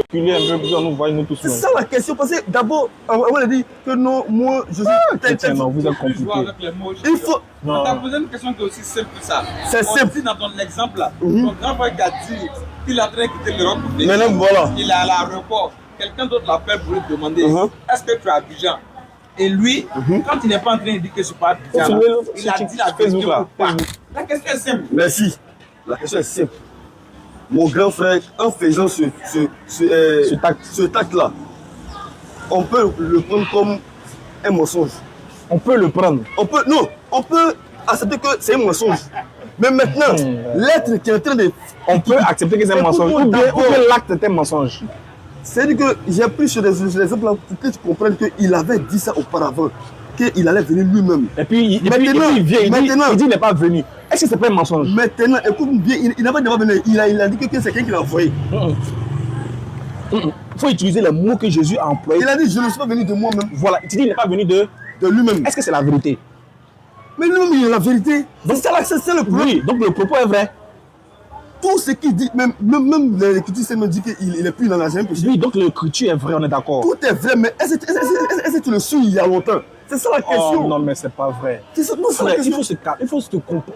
reculer un peu, nous voyons nous tous. C'est ça la question, parce que d'abord, on a dit que non, moi, je suis non, vous êtes compliqué. Il faut... On t'a posé une question qui est aussi simple que ça. C'est simple. Aussi dans ton exemple là, ton grand-père qui a dit qu'il est en train de quitter l'Europe. Maintenant, voilà. Il est à l'aéroport. Quelqu'un d'autre l'appelle pour lui demander est-ce que tu es Abidjan? Et lui, quand il n'est pas en train de dire que je ne suis pas Abidjan, il a dit la vérité ou pas. La question est simple. Merci. La question est simple. Mon grand frère, en faisant ce tact-là, on peut le prendre comme un mensonge. On peut le prendre. On peut accepter que c'est un mensonge. Mais maintenant, l'être qui est en train de... On peut accepter que c'est un mensonge. Ou bien l'acte est un mensonge. C'est-à-dire que j'ai pris sur les exemples pour que tu comprennes qu'il avait dit ça auparavant, qu'il allait venir lui-même. Et puis il vient, il dit qu'il n'est pas venu. Est-ce que c'est pas un mensonge? Maintenant, écoute bien, il n'a pas venu. Il a dit que c'est quelqu'un qui l'a envoyé. Il faut utiliser les mots que Jésus a employés. Il a dit, je ne suis pas venu de moi-même. Voilà, tu dis qu'il n'est pas venu de lui-même. Est-ce que c'est la vérité? Mais lui-même, il a la vérité. C'est le problème. Oui, donc le propos est vrai. Tout ce qu'il dit, même l'écriture, c'est me dit qu'il n'est plus dans la gêne. Oui, donc l'écriture est vraie, on est d'accord. Tout est vrai, mais est-ce que tu le suis il y a longtemps? C'est ça la question. Oh, non, mais c'est pas vrai. C'est ça, non, frère,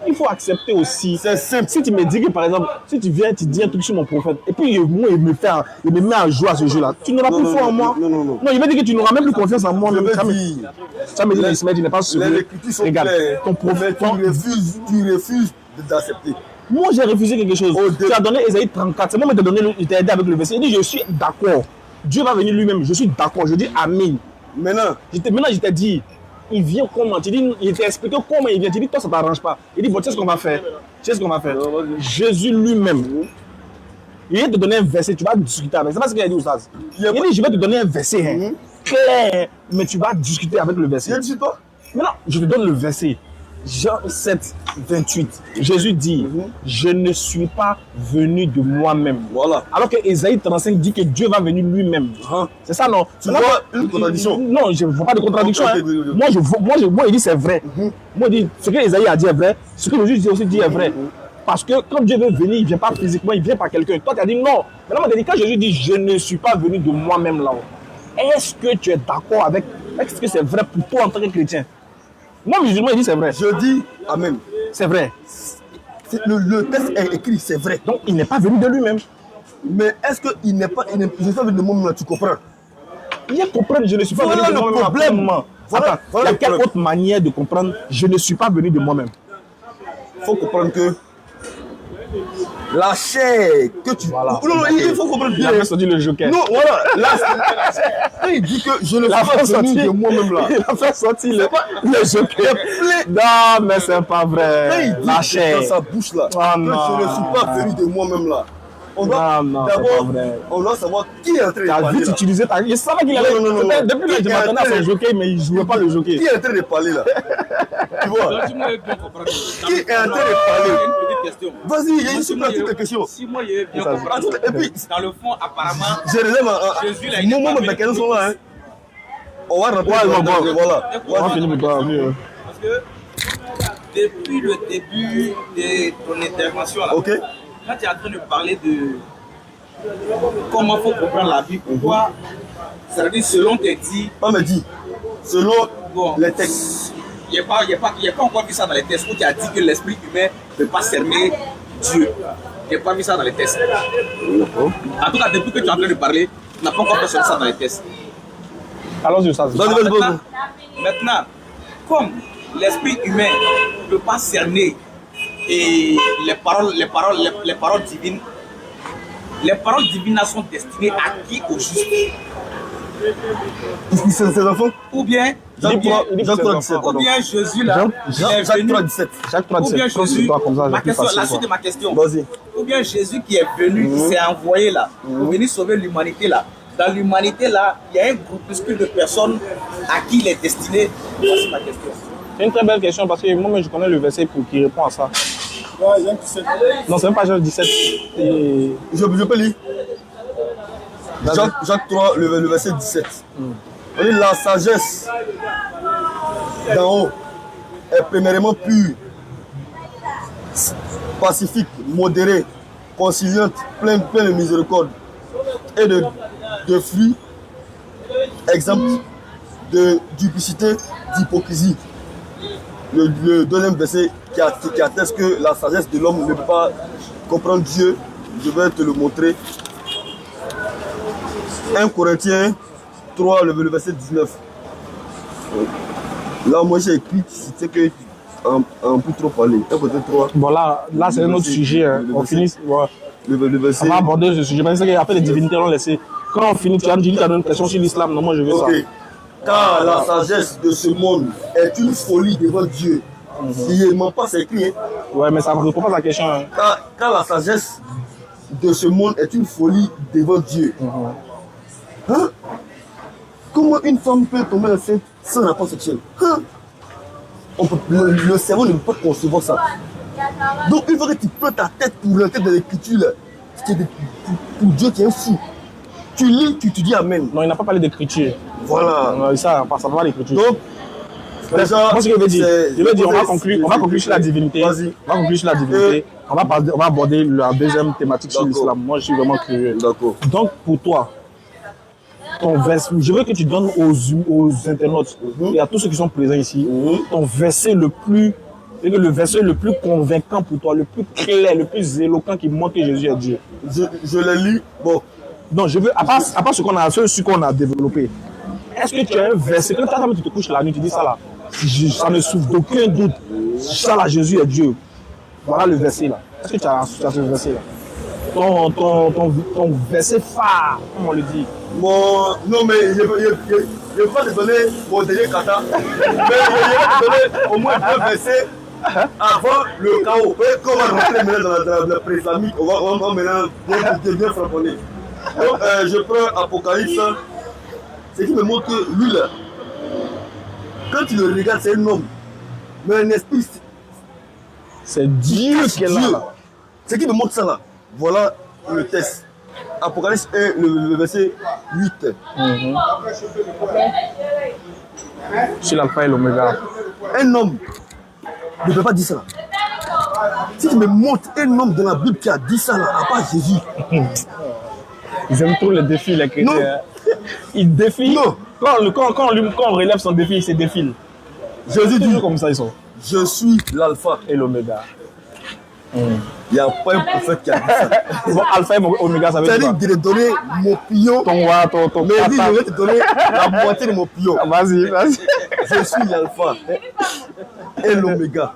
il faut accepter aussi. C'est simple. Si tu me dis que, par exemple, si tu viens, tu dis un truc sur mon prophète, et puis moi, il me met à jouer à ce jeu-là, tu n'auras plus foi en moi. Non, il va dire que tu n'auras même plus confiance en moi. Ça me dit, Ismaël, tu n'es pas sûr. L'écriture sont claires. Ton prophète, tu refuses d'accepter. Moi, j'ai refusé quelque chose. Tu as donné Ésaïe 34. C'est moi qui t'ai aidé avec le verset. Il dit, je suis d'accord. Dieu va venir lui-même. Je suis d'accord. Je dis Amen. Maintenant, je t'ai dit, il vient comment? Il t'a expliqué comment il vient. Tu dis, toi, ça ne t'arrange pas. Il dit, bon, tu sais ce qu'on va faire? Jésus lui-même, il vient te donner un verset. Tu vas discuter avec. C'est pas ce qu'il a dit, Oustaz. Il dit, je vais te donner un verset clair, mais tu vas discuter avec le verset. Je ne dis pas. Maintenant, je te donne le verset. Jean 7, 28. Jésus dit, je ne suis pas venu de moi-même. Voilà. Alors que Ésaïe 35 dit que Dieu va venir lui-même. C'est ça, non? Tu vois une contradiction? Non, je ne vois pas de contradiction. Moi, il dit c'est vrai. Moi, il dit, ce que Ésaïe a dit est vrai. Ce que Jésus aussi dit est vrai. Parce que quand Dieu veut venir, il ne vient pas physiquement, il vient par quelqu'un. Toi, tu as dit non. Maintenant, tu as dit, quand Jésus dit, je ne suis pas venu de moi-même là-haut, est-ce que tu es d'accord avec, est-ce que c'est vrai pour toi en tant que chrétien? Moi, musulman, il dit c'est vrai. Je dis Amen. C'est vrai. Le texte est écrit, c'est vrai. Donc, il n'est pas venu de lui-même. Mais est-ce qu'il n'est pas, je ne suis pas venu de moi-même, tu comprends? Il y a comprendre, je ne suis pas venu de moi-même. Le problème. Voilà il y a quelle autre manière de comprendre, je ne suis pas venu de moi-même? Il faut comprendre que la chair que tu... Voilà. Non, il faut comprendre bien. Il a fait sortir le joker. Non, voilà. Quand il dit que je ne suis pas venu de moi-même là. Il a fait sortir le joker. Non, mais c'est pas vrai. Quand il dit la chair dans sa bouche là, que je ne suis pas venu de moi-même là. On doit d'abord, on doit savoir qui est en train de parler. Tu as vite utilisé ta... Je savais qu'il allait... Depuis que je m'attendais à son joker, mais il ne jouait pas le joker. Qui est en train de parler là? Tu vois? Qui est en train de parler? Vas-y, il y a une super petite question. Si moi, il bien comprendre. Et puis, dans le fond, apparemment, je relève Jésus, mes questions sont là. On va rentrer voilà. On va finir par mieux. Parce que depuis le début de ton intervention là, quand tu es en train de parler de comment il faut comprendre la vie, pourquoi, c'est-à-dire selon tes dits. Pas me dit, selon les textes. Il n'y a pas encore vu ça dans les textes où tu as dit que l'esprit humain ne peut pas cerner Dieu. Il n'y a pas vu ça dans les textes. En tout cas, depuis que tu es en train de parler, tu n'as pas encore perçu ça dans les textes. Allons-y, ça. Maintenant, comme l'esprit humain ne peut pas cerner et les paroles divines sont destinées à qui au juste? Ses enfants? Ou bien Jacques 3,17. Ou bien Jésus là, Jacques 3,17. Jacques 3,17. Ou bien Jésus, la suite de ma question. Vas-y. Ou bien Jésus qui est venu, qui s'est envoyé là, pour venir sauver l'humanité là. Dans l'humanité là, il y a un groupuscule de personnes à qui il est destiné. Voici ma question. C'est une très belle question parce que moi-même je connais le verset pour qui répond à ça. Non, c'est même pas Jacques 17. Je peux lire. Jacques 3, le verset 17. On dit la sagesse d'en haut est premièrement pure, pacifique, modérée, conciliante, pleine de miséricorde. et de fruits, exemple de duplicité, d'hypocrisie. Le deuxième verset qui atteste que la sagesse de l'homme ne peut pas comprendre Dieu, je vais te le montrer. 1 Corinthiens 3, le verset 19. Là, moi j'ai écrit, c'est que on peut trop parler. 1 Corinthiens 3. Bon, là c'est un autre sujet. On finit. Ouais. Le verset. On va aborder ce sujet. Je pensais qu'après les divinités, on laissé. Quand on finit, tu as dit une question sur l'islam. Non, moi je veux ça. Car la sagesse de ce monde est une folie devant Dieu. Il ne ment pas, c'est écrit. Hein. Ouais, mais ça ne répond pas à la question. Hein. Car la sagesse de ce monde est une folie devant Dieu. Hein? Comment une femme peut tomber enceinte sans rapport sexuel? Hein? Le cerveau ne peut pas concevoir ça. Donc, une fois que tu prends ta tête pour la tête de l'écriture, pour Dieu qui est fou, tu lis, tu dis Amen. Non, il n'a pas parlé d'écriture. Voilà. Ça ne parle pas d'écriture. Donc, déjà, moi, ce que je veux dire, on va conclure sur la divinité. Vas-y. On va conclure sur la divinité. On va aborder la deuxième thématique sur l'islam. Moi, je suis vraiment curieux. D'accord. Donc, pour toi, ton verset, je veux que tu donnes aux internautes et à tous ceux qui sont présents ici, ton verset le plus convaincant pour toi, le plus clair, le plus éloquent qui montre que Jésus est Dieu. Je l'ai lu. Bon. Donc, je veux, à part ce qu'on a développé, est-ce que tu as un verset, quand tu te couches la nuit, tu dis ça là, ça ne souffre d'aucun doute, ça là, Jésus est Dieu. Voilà le verset là. Est-ce que tu as ce verset là? Ton verset phare, comme on le dit. Non, mais je ne vais pas te donner mon dernier kata, mais je vais te donner au moins un verset avant le chaos. Quand on va rentrer maintenant dans la pré-islamique, on va maintenant bien frapponner. Donc, je prends Apocalypse, ce qui me montre que lui là, quand tu le regardes, c'est un homme, mais un esprit, c'est Dieu qui est là. Ce qui me montre ça là, voilà le test. Apocalypse 1, le verset 8. C'est l'alpha et l'oméga. Un homme ne peut pas dire ça. Si tu me montres un homme dans la Bible qui a dit ça là, à part Jésus. Ils aiment trop les défis, les chrétiens. Non. Ils défient. Non. Quand on relève son défi, il se défile. Jésus dit comme ça, ils sont. Je suis l'alpha et l'oméga. Il n'y a pas un prophète qui a dit ça. Bon, alpha et oméga, ça veut dire quoi? C'est-à-dire de te donner mon pion. Ton mais dit, je vais te donner la moitié de mon pion. Vas-y. Je suis l'alpha et l'oméga.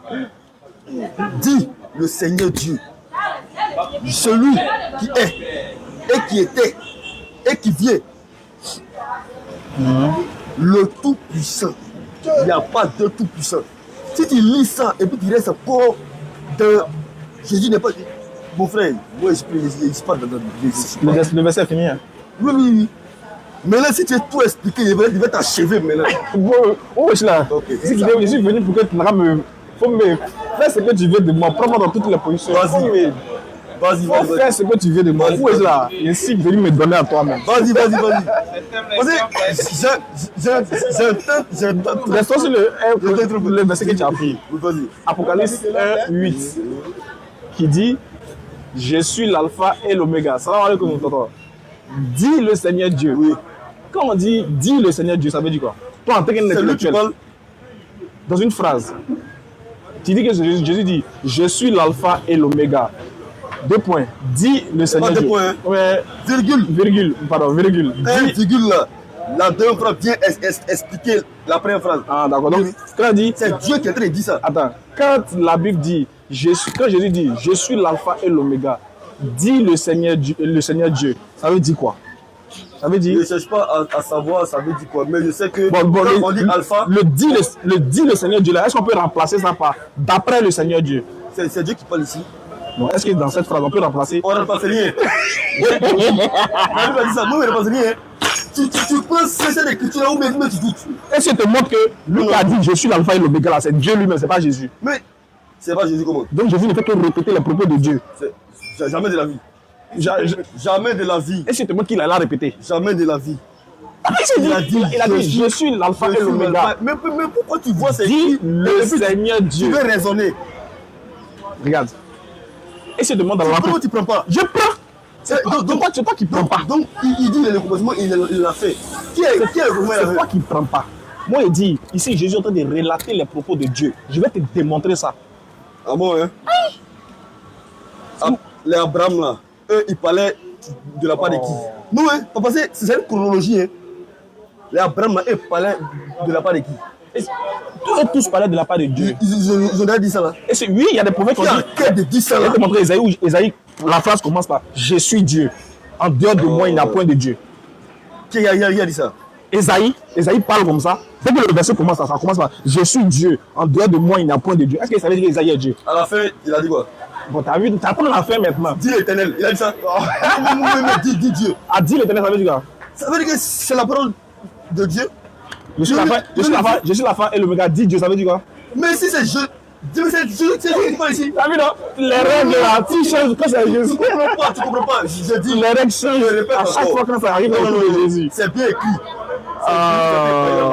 Dit le Seigneur Dieu. Celui qui est et qui était et qui vient. Le Tout-Puissant. Il n'y a pas de Tout-Puissant. Si tu lis ça et puis tu restes encore dans... Jésus n'est pas... Mon frère, moi je parle dans le verset est fini. Hein? Oui. Mais là, si tu es tout expliqué, il va t'achever maintenant. Oh, je suis là. Okay. Je suis venu pour que tu faut me faire ce que tu veux de moi. Prends-moi dans toutes les positions. Vas-y. Faut faire ce que tu veux de moi. Où est-ce là? Je suis venu me donner à toi-même. Vas-y. J'ai un temps. Restons sur le verset que tu as pris. Vas-y. Apocalypse 1, 8. Qui dit je suis l'alpha et l'oméga. Salam alaikum, tonton. Dis le Seigneur Dieu. Oui. Quand on dit le Seigneur Dieu, ça veut dire quoi? Toi, en tant qu'intellectuel, dans une phrase, tu dis que Jésus dit je suis l'alpha et l'oméga. 2 points. Dis le Seigneur Dieu. Points. Ouais. Virgule. Virgule là. La deuxième phrase vient expliquer la première phrase. Ah, d'accord. Donc, quand on dit. C'est Dieu qui est en train de dire ça. Attends. Quand la Bible dit, quand Jésus dit, je suis l'alpha et l'oméga, dis le Seigneur Dieu, ça veut dire quoi? Ça veut dire. Je ne cherche pas à savoir ça veut dire quoi, mais je sais que quand on dit alpha. Le dit le Seigneur Dieu là, est-ce qu'on peut remplacer ça par d'après le Seigneur Dieu? C'est Dieu qui parle ici. Bon, est-ce que dans cette phrase on peut remplacer? On ne remplace rien. On va dire ça, nous on ne remplace rien. Tu penses que c'est l'écriture là ou même tu doutes? Est-ce que te montre que lui qui a dit je suis l'alpha et l'oméga là, c'est Dieu lui-même, c'est pas Jésus? Mais c'est pas Jésus comment? Donc Jésus ne fait que répéter les propos de Dieu. Jamais de la vie. Jamais de la vie. Est-ce que te montre qu'il a répété? Jamais de la vie. Il a dit je suis l'alpha et l'oméga. Mais pourquoi tu vois c'est dit le Seigneur Dieu? Tu veux raisonner. Regarde. Et je demande dans la Pourquoi tu prends pas? Je prends. C'est toi qui ne prends pas. Donc, il dit le commencement, il l'a fait. Qui est le commencement? C'est toi qui ne prends pas. Moi, il dit, ici, Jésus est en train de relater les propos de Dieu. Je vais te démontrer ça. Ah bon, hein? Les Abraham, là, eux, ils parlaient de la part de qui? Nous, hein, parce que c'est une chronologie, hein. Les Abraham, là, eux, parlaient de la part de qui? Eux tous parlaient de la part de Dieu. Ils ont déjà dit ça, là. Et oui, il y a des prophètes qui ont dit ça, je là. vais te montrer Esaïe, la phrase commence par « Je suis Dieu. En dehors de moi, il n'y a point de Dieu. » Qui a dit ça? Esaïe parle comme ça. Dès que le verset commence, ça commence par « Je suis Dieu. En dehors de moi, il n'y a point de Dieu. » Est-ce que ça veut dire qu'Esaïe est Dieu? À la fin, il a dit quoi? Bon, t'as vu, t'as pas la fin maintenant. Dis l'Éternel, il a dit ça. Dis Dieu. Ah, dis l'Éternel, ça veut dire quoi? Ça veut dire que c'est la parole de Dieu. Je suis la fin et l'oméga, dit Dieu, ça veut dire quoi? Mais si c'est je. Dieu, c'est Dieu qui parle ici. T'as vu, non? Les règles là, tu changes quand c'est Jésus. Tu comprends pas. Je dis. Les règles changent à chaque fois quand ça arrive autour de Jésus. C'est bien écrit.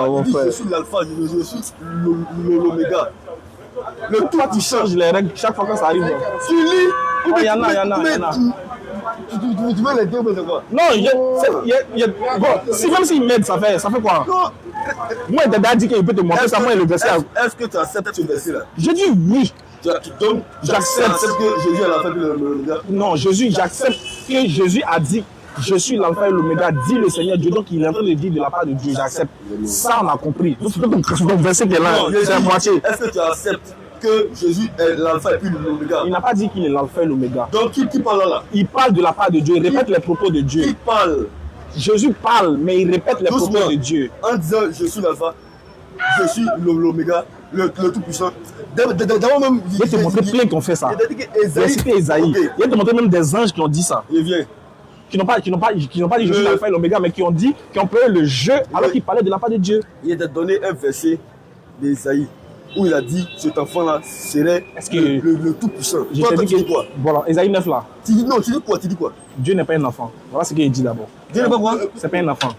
Mon frère. Je suis l'alpha, je suis l'oméga. Le tout, Tu changes les règles chaque fois quand ça arrive. tu lis. Il y en a. Tu veux les deux, mais c'est quoi? Non, bon, si même s'il m'aide, ça fait quoi? Non. Moi, il t'a dit qu'il peut te montrer ça, moi, le verset. Est-ce que tu acceptes ce verset-là? Je dis oui. Donc, j'accepte que Jésus est l'alpha et l'oméga. Non, j'accepte que Jésus a dit je suis l'alpha et l'oméga, dit le Seigneur Dieu. Donc, il est en train de dire de la part de Dieu. J'accepte. Ça, on a compris. Donc, c'est ton verset qui est là. C'est à moitié. Est-ce que tu acceptes que Jésus est l'alpha et puis l'oméga? Il n'a pas dit qu'il est l'alpha et l'oméga. Donc, qui parle là? Il parle de la part de Dieu. Il répète les propos de Dieu. Qui parle? Jésus parle, mais il répète les propos de Dieu. En disant je suis l'alpha, je suis l'oméga, le tout-puissant. D'abord même. Je vais te montrer plein qui ont fait ça. Il a cité Esaïe. Okay. Il va te montrer même des anges qui ont dit ça. Il vient. Qui n'ont pas dit je suis l'alpha et l'oméga, mais qui ont dit, qui ont payé le jeu alors qu'il parlait de la part de Dieu. Il a donné un verset d'Esaïe où il a dit cet enfant-là serait le tout-puissant. Toi, tu dis quoi? Voilà, Esaïe 9 là. Tu dis quoi? Dieu n'est pas un enfant. Voilà ce qu'il dit d'abord. Dieu n'est pas quoi? C'est pas un enfant.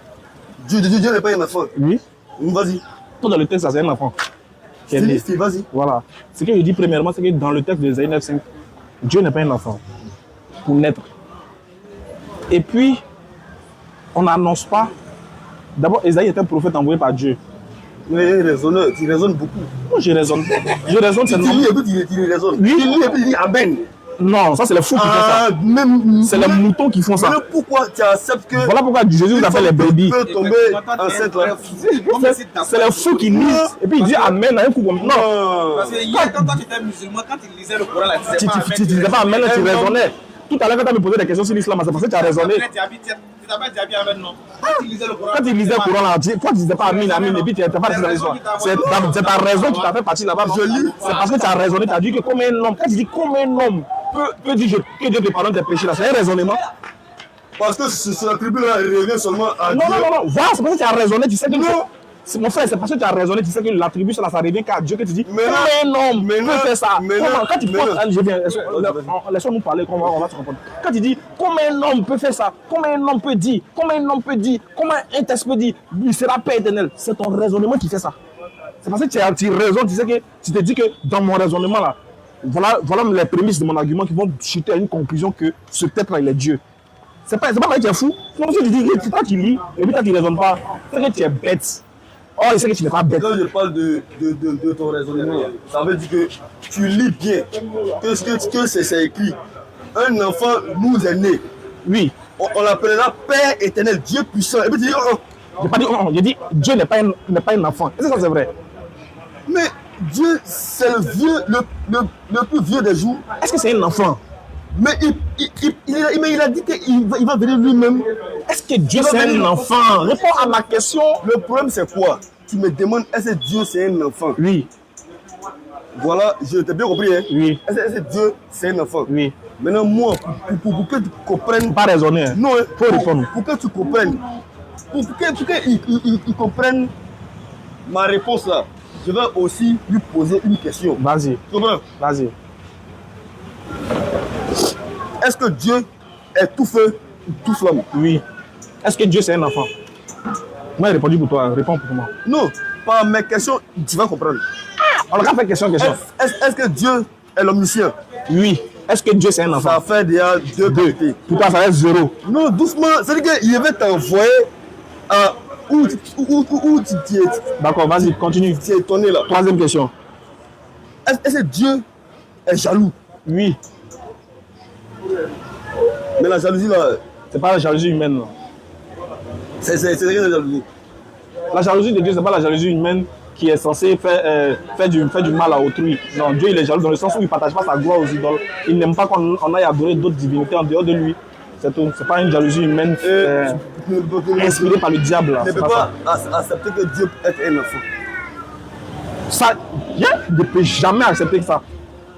Dieu n'est pas un enfant. Oui. Vas-y. Tout dans le texte, ça c'est un enfant. Vas-y. Voilà. Ce que je dis premièrement, c'est que dans le texte d'Esaïe 9:5, Dieu n'est pas un enfant. Pour naître. Et puis, on n'annonce pas. D'abord, Esaïe est un prophète envoyé par Dieu. Mais tu raisonnes beaucoup. Moi, je raisonne. Je raisonne, c'est normal. Tu raisonnes. Oui. Tu lis et puis tu dis Amen. Non, ça c'est les fous qui font ça. C'est les moutons qui font ça. Mais pourquoi tu acceptes que. Voilà pourquoi Jésus vous appelle les brebis. Tu peux tomber enceinte là. C'est les fous qui lisent. Et puis il dit Amen à un coup comme. Non. Parce que hier, quand toi tu étais musulman, quand il lisait le Coran, là, tu disais pas Amen, tu raisonnais. Tout à l'heure, quand tu as me posé des questions sur l'islam, c'est parce que tu as raisonné. Tu n'as pas dit Amen, non? Quand il lisait le Coran, quand il lisait le Coran, là, toi, tu disais pas Amin, et puis tu n'étais pas dans l'histoire. C'est ta raison qui t'a fait partir là-bas. Je lis. C'est parce que tu as raisonné, tu as dit que comme un homme, quand tu dis comme un homme peut dire que Dieu te pardonne tes péchés, là, c'est un raisonnement. Parce que ce attribut-là revient seulement à Dieu. Non. Voilà, c'est parce que tu as raisonné, tu sais que non. Mon frère, c'est parce que tu as raisonné, tu sais que l'attribution là, ça revient qu'à Dieu que tu dis. Mais un homme peut faire ça. Quand tu penses, je viens, laisse-nous parler, on va se comprendre. Quand tu dis, comment un homme peut faire ça, comment un homme peut dire, comment un test peut dire, il sera paix éternelle. C'est ton raisonnement qui fait ça. C'est parce que tu raisonnes, tu sais que tu te dis que dans mon raisonnement là, voilà les prémices de mon argument qui vont chuter à une conclusion que ce peut-être il est Dieu. C'est pas que tu es fou. Non, tu dis que toi tu lis, et puis toi tu ne raisonnes pas, c'est que tu es bête. Oh, il sait que tu n'es pas bête. Quand je parle de ton raisonnement, ça veut dire que tu lis bien, que c'est écrit. Un enfant nous est né. Oui. On l'appellera Père éternel, Dieu puissant. Et puis tu dis, j'ai pas dit, j'ai dit, Dieu n'est pas un enfant. Est-ce que ça c'est vrai? Mais Dieu, c'est le plus vieux des jours. Est-ce que c'est un enfant? Mais il a dit qu'il va venir lui-même. Est-ce que Dieu c'est un enfant? Réponds à ma question. Le problème c'est quoi? Tu me demandes, est-ce que Dieu c'est un enfant? Oui. Voilà, je t'ai bien compris. Hein? Oui. Est-ce que Dieu c'est un enfant? Oui. Maintenant, moi, pour que tu comprennes. Pas raisonner. Hein. Non, faut répondre. Pour que tu comprennes. Pour qu'ils comprennent ma réponse là, je vais aussi lui poser une question. Vas-y. Tu comprends? Vas-y. Est-ce que Dieu est tout feu, tout flamme? Oui. Est-ce que Dieu c'est un enfant? Moi, j'ai répondu pour toi. Réponds pour moi. Non, par mes questions, tu vas comprendre. On a qu'à faire question. Est-ce que Dieu est l'omniscient? Oui. Est-ce que Dieu c'est un enfant? Ça fait déjà deux qualités. Pour toi, ça reste 0. Non, doucement. C'est-à-dire qu'il va t'envoyer à où tu es. D'accord, vas-y, continue. Tu es étonné là. Troisième question. Est-ce que Dieu est jaloux? Oui. Mais la jalousie là, C'est pas la jalousie humaine. Là. c'est rien de jalousie. La jalousie de Dieu, c'est pas la jalousie humaine qui est censée faire du mal à autrui. Non, Dieu il est jaloux dans le sens où il ne partage pas sa gloire aux idoles. Il n'aime pas qu'on aille adorer d'autres divinités en dehors de lui. C'est tout. C'est pas une jalousie humaine inspirée par le diable. Là. Tu ne peux pas accepter que Dieu est un enfant. Ça, il ne peut jamais accepter ça.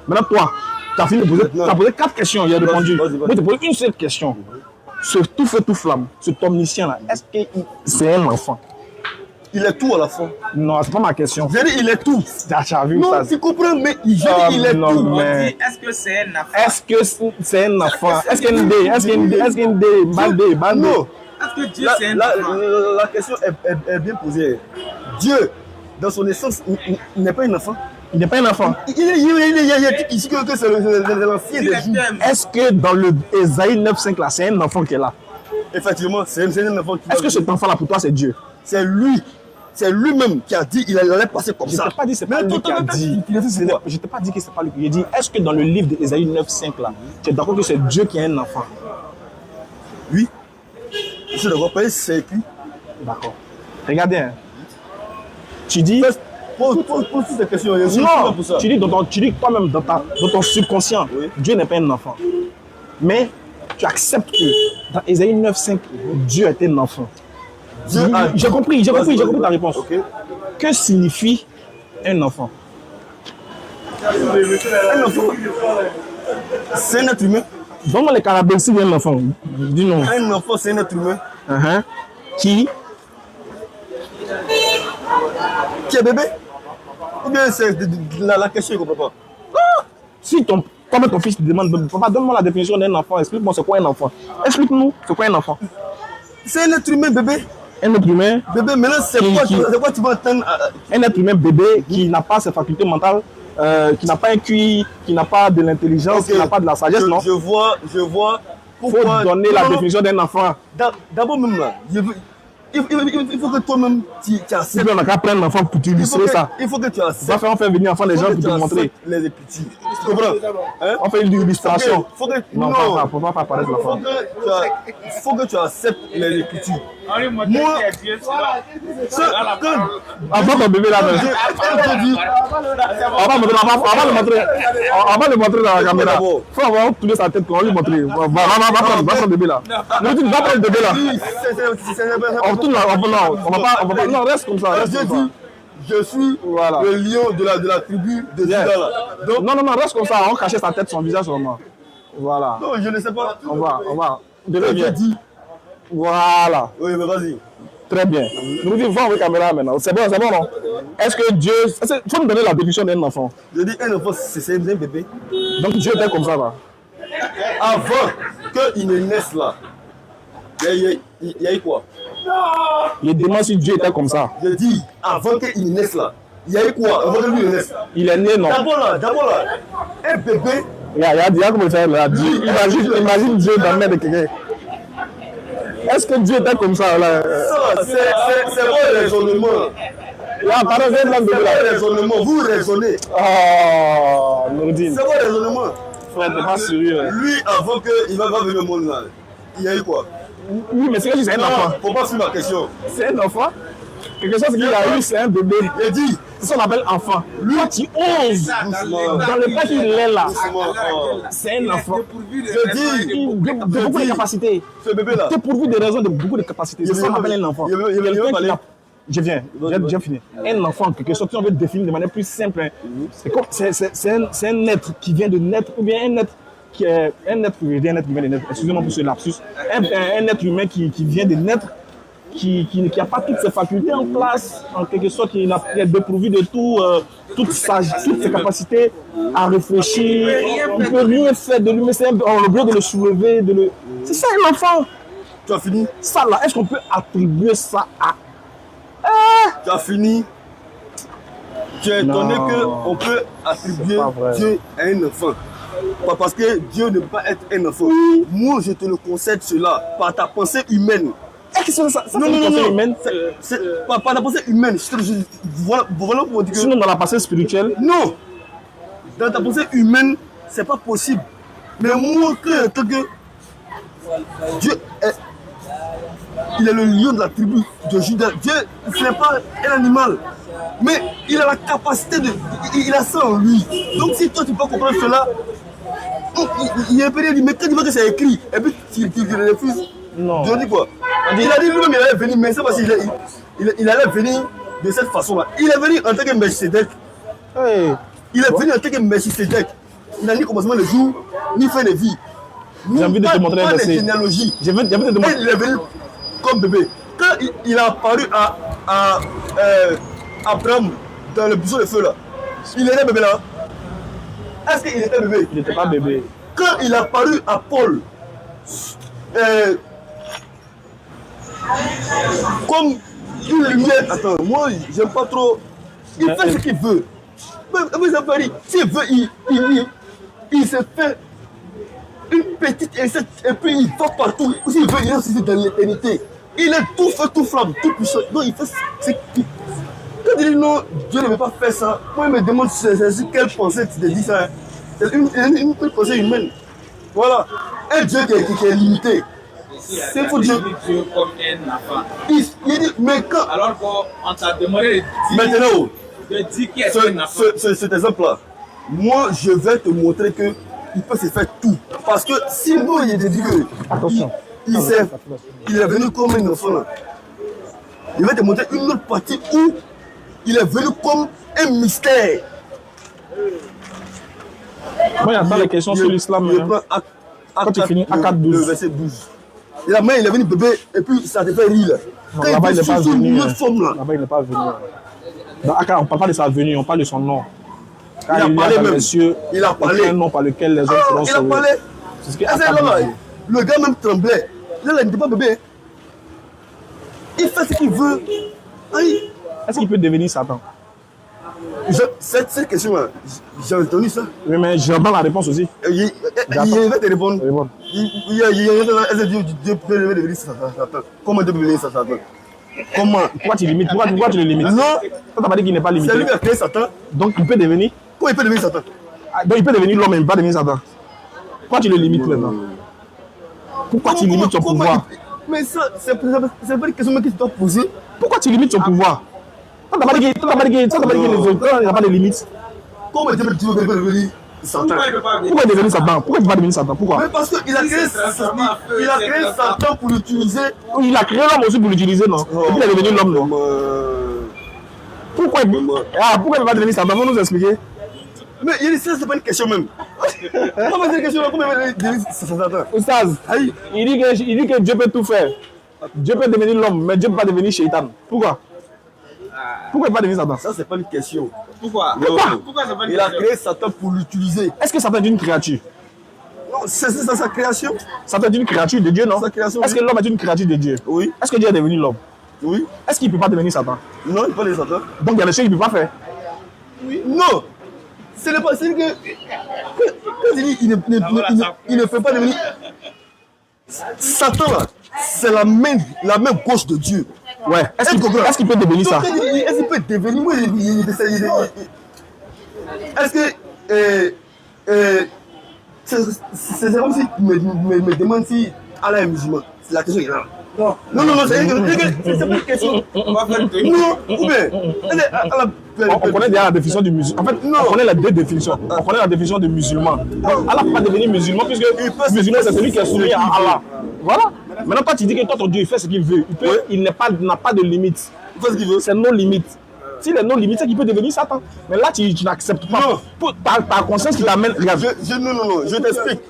Maintenant, toi, tu as fini de poser, t'as posé 4 questions, il a répondu. Moi, je te pose une seule question. Ce tout feu, tout flamme, ce omniscient-là, est-ce que c'est un enfant? Il est tout à la fin. Non, c'est pas ma question. J'ai dit, il est tout. Tu as vu Non, ça? tu comprends, mais il est non, tout. mais... Est-ce que c'est un enfant? Est-ce que c'est un enfant? Est-ce qu'il y a une idée? Est-ce qu'il y a une idée? Est-ce qu'il y a une idée? Bande. Non. Est-ce que Dieu c'est un enfant? La question est bien posée. Dieu, dans son essence, il n'est pas un enfant. Il n'est pas un enfant. Il y a dit ici que c'est l'ancien des jours. Est-ce que dans le Ésaïe 9.5 là, c'est un enfant qui est là? Effectivement, c'est un enfant qui... Est-ce que cet enfant là pour toi c'est Dieu? C'est lui. C'est lui-même qui a dit qu'il allait passer comme ça. Je t'ai pas dit c'est pas lui qui a dit. Je t'ai pas dit que c'est pas lui. J'ai dit est-ce que dans le livre d'Ésaïe 9.5 là, tu es d'accord que c'est Dieu qui est un enfant? Oui. Je suis d'accord, pas c'est écrit. D'accord. Regardez, hein. Tu dis... Pose toutes ces questions. Non, tu dis toi-même dans ton subconscient, oui. Dieu n'est pas un enfant. Mais tu acceptes que dans Ésaïe 9.5, Dieu est un enfant. J'ai compris ta réponse. Okay. Que signifie un enfant? Un enfant, c'est un être humain. Donne-moi les caractéristiques d'un enfant. Dis-nous. Un enfant, c'est un être humain. Qui est bébé? Ou bien c'est la question, je ne comprends pas. Si ton fils te demande, papa, donne-moi la définition d'un enfant, explique-moi c'est quoi un enfant. Explique-nous, c'est quoi un enfant? C'est un être humain, bébé. Un être humain. Bébé, maintenant, c'est quoi tu vas entendre? Un être humain bébé qui n'a pas ses facultés mentales, qui n'a pas un QI, qui n'a pas de l'intelligence, qui n'a pas de la sagesse, non? Je vois. Il faut donner la définition d'un enfant. D'abord, même là, il faut que toi-même tu acceptes. On n'a qu'à prendre l'enfant pour t'illustrer ça. Il faut que tu acceptes. On fait venir enfant les gens pour te montrer. Les petits. Tu comprends? On fait une illustration. Non, il ne faut pas apparaître l'enfant. Il faut que tu acceptes les petits. Moi, avant ton bébé là, on va le montrer dans la caméra. Il faut avoir tourné sa tête pour lui montrer. Va prendre le bébé là. Va prendre le bébé là. Non, reste comme ça. Je suis le lion de la tribu de Juda. Non, reste comme ça. On cachait sa tête, son visage vraiment. Voilà. Non, je ne sais pas. On va. Je dis. Voilà. Oui, mais vas-y. Très bien. Nous disons, va avec la caméra maintenant. C'est bon, non? Est-ce que Dieu. Il faut me donner la définition d'un enfant. Je dis un enfant, c'est un bébé. Donc Dieu était comme ça là. Avant qu'il ne naisse là, il y a eu quoi? Je demande si Dieu était comme ça. Je dis, avant qu'il naisse là, il y a eu quoi? Avant que lui naisse. Il est né, non? D'abord là, un bébé. Regarde comment il fait là. Imagine Dieu dans la main de quelqu'un. Est-ce que Dieu était comme ça là? C'est votre raisonnement. Vous raisonnez. Oh, Nourdine. C'est votre raisonnement. Frère, t'es pas sérieux. Lui, avant qu'il va venir au monde là, il y a eu quoi? Oui, mais c'est que c'est un enfant. Faut pas suivre ma question. C'est un enfant? Quelque chose qu'il a eu, c'est un bébé. Il dit. C'est ce qu'on appelle enfant. Lui, tu oses. Dans le cas qu'il est là, c'est un enfant. Je dis, de beaucoup de capacités. Ce bébé-là. Tu es pourvu de raisons de beaucoup de capacités. C'est ça qu'on appelle un enfant. Je viens, j'ai fini. Un enfant, en quelque sorte, si on veut définir de manière plus simple, c'est un être qui vient de naître, ou bien un être qui est un être humain, excusez-moi pour ce lapsus, un être humain qui vient de naître, qui n'a pas toutes ses facultés en place, en quelque sorte, qui est dépourvu de toutes ses capacités à réfléchir. On ne peut rien faire de lui, mais on a besoin de le soulever. C'est ça un enfant. Tu as fini? Ça là, est-ce qu'on peut attribuer ça à... Tu as fini? Tu es étonné qu'on peut attribuer Dieu à un enfant. Pas parce que Dieu ne peut pas être un enfant. Moi, je te le concède cela par ta pensée humaine. Est-ce que ça Non, c'est une pensée humaine? Par ta pensée humaine. Voilà pour dire que... Sinon, dans la pensée spirituelle? Non. Dans ta pensée humaine, c'est pas possible. Mais moi, que Dieu est... Il est le lion de la tribu de Juda. Dieu, ce n'est pas un animal. Mais il a la capacité de... Il a ça en lui. Donc si toi tu peux comprendre cela, il est un peu dit, mais quand tu vois que c'est écrit, et puis tu le refuses, non. Dieu dit quoi? Il a dit lui-même, il allait venir, mais c'est parce qu'il allait venir de cette façon-là. Il est venu en tant que Melchizedek. Hey. Il est venu en tant que Melchizedek. Il n'a ni commencement de jour, ni fin de vie. J'ai envie de te montrer un verset. Généalogie. J'ai envie de te montrer. Il est venu comme bébé. Quand il a apparu à Abraham dans le buisson de feu là, il était bébé là. Est-ce qu'il était bébé? Il n'était pas bébé. Quand il a apparu à Paul, comme une lumière. Attends, moi j'aime pas trop. Il fait ce qu'il veut. Mais s'il veut, il se fait une petite insecte et puis il va partout. S'il veut, il est aussi dans l'éternité. Il est tout feu, tout flamme, tout puissant. Donc il fait ce qu'il... Quand il dit non, Dieu ne veut pas faire ça, moi il me demande c'est quelle pensée tu te dis ça. C'est une pensée humaine. Voilà. Un Dieu qui est limité. C'est pour Dieu. Dieu comme un enfant. Il dit, mais quand... Alors qu'on t'a demandé de dire, Maintenant, qui est un enfant. cet exemple-là, moi je vais te montrer que il peut se faire tout. Parce que sinon il est dit que... Attention. Il est venu comme un enfant là. Il va te montrer une autre partie où il est venu comme un mystère. Moi, j'attends les questions sur l'islam. Quand tu finis, Acte 12. Le verset 12. Et là, il est venu bébé et puis ça te fait rire. Non, là-bas, il n'est pas venu. Là-bas, il n'est pas venu. Dans Acte, on ne parle pas de sa venue, on parle de son nom. Il a parlé même. Il a parlé. Un nom par lequel les hommes seront sauvés. Il a parlé. C'est ce que Acte dit. Le gars même tremblait. Là, il n'était pas bébé. Il fait ce qu'il veut. Est-ce qu'il peut devenir Satan? Cette question-là, j'ai entendu ça. Oui, mais j'entends la réponse aussi. Il va te répondre. Dieu peut devenir Satan. Comment Dieu peut devenir Satan? Comment? Pourquoi tu limites? Pourquoi tu le limites? Non. Toi, tu n'as pas dit qu'il n'est pas limité. C'est lui qui a créé Satan. Donc, il peut devenir? Comment il peut devenir Satan? Donc, il peut devenir l'homme, mais il ne peut pas devenir Satan. Pourquoi tu le limites maintenant? Pourquoi tu limites son pouvoir? Mais ça, c'est pas une question que tu dois poser. Pourquoi tu limites son pouvoir? Tu n'as pas dit que les autres n'ont pas de limites. Comment Dieu peut devenir Satan? Pourquoi il est devenu Satan? Pourquoi il ne peut pas devenir Satan? Pourquoi? Mais parce qu'il a créé Satan pour l'utiliser. Il a créé l'homme aussi pour l'utiliser, non? Et puis il est devenu l'homme, non? Pourquoi il ne peut pas devenir Satan? Faut nous expliquer. Mais il dit ça, c'est pas une question même. Comment c'est une question là? Comment il peut devenir Satan? Oustaz, il dit que Dieu peut tout faire. Dieu peut devenir l'homme, mais Dieu ne peut pas devenir Shaitan. Pourquoi? Pourquoi il ne peut pas devenir Satan? Ça, c'est pas une question. Pourquoi? Pourquoi c'est pas une question? Il a créé Satan pour l'utiliser. Est-ce que Satan est une créature? Non, c'est ça sa création. Satan est une créature de Dieu, non? Sa création. Est-ce que l'homme est une créature de Dieu? Oui. Est-ce que Dieu est devenu l'homme? Oui. Est-ce qu'il ne peut pas devenir Satan? Non, il ne peut pas devenir Satan. Donc il y a des choses qu'il ne peut pas faire. Oui. Non. Ce n'est pas. C'est que. Quand il dit il ne peut pas devenir. Satan là, c'est la main gauche de Dieu. Ouais. Est-ce qu'il peut devenir ça? Est-ce qu'il peut devenir? Moi, est-ce que. C'est comme si tu me demandes si Allah est musulman. C'est la question est là. Non, c'est pas une question. Non, ou bien. On connaît déjà la définition du musulman. En fait, on connaît les deux définitions. On connaît la définition de musulman. Allah ne peut pas devenir musulman puisque le musulman, c'est celui qui est soumis à Allah. Voilà. Maintenant, toi, tu dis que toi, ton Dieu, il fait ce qu'il veut. Il n'a pas de limite. Il fait ce qu'il veut. C'est non limite. S'il est non limite, c'est qu'il peut devenir Satan. Mais là, tu n'acceptes pas. Non. Ta conscience qui t'amène. Regarde. Non, je t'explique.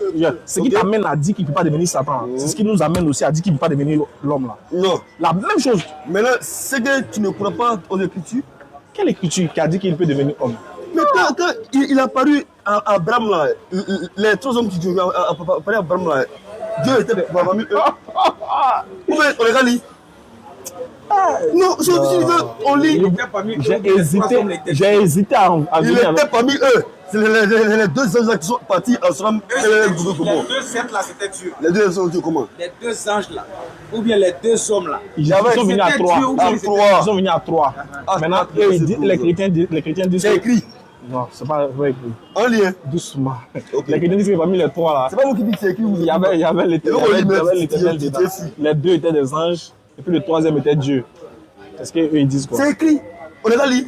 Ce qui t'amène à dire qu'il ne peut pas devenir Satan, c'est ce qui nous amène aussi à dire qu'il ne peut pas devenir l'homme là. Non. La même chose. Maintenant, c'est que tu ne crois pas aux Écritures. Quelle écriture qui a dit qu'il peut devenir homme? Mais quand il a apparu à Abraham là, les trois hommes qui ont apparu à Abraham là, Dieu était parmi eux. Ou bien, on regarde lui. Non, on lit. J'ai hésité à Il était parmi eux. C'est les deux anges là qui sont partis ensemble. Les deux sept là, c'était Dieu. Les deux sont Dieu comment? Les deux anges là, ou bien les deux hommes là. Ils sont venus à trois. Ils sont venus à trois. Maintenant, les chrétiens disent. C'est écrit. Non, c'est pas vrai écrit. En lien. Doucement. Les chrétiens disent qu'il n'y a pas mis les trois là. C'est pas vous qui dites que c'est écrit. Il y avait l'éternel dedans. Les deux étaient des anges. Et puis le troisième était Dieu. Est-ce qu'eux ils disent quoi? C'est écrit. On est là, lit.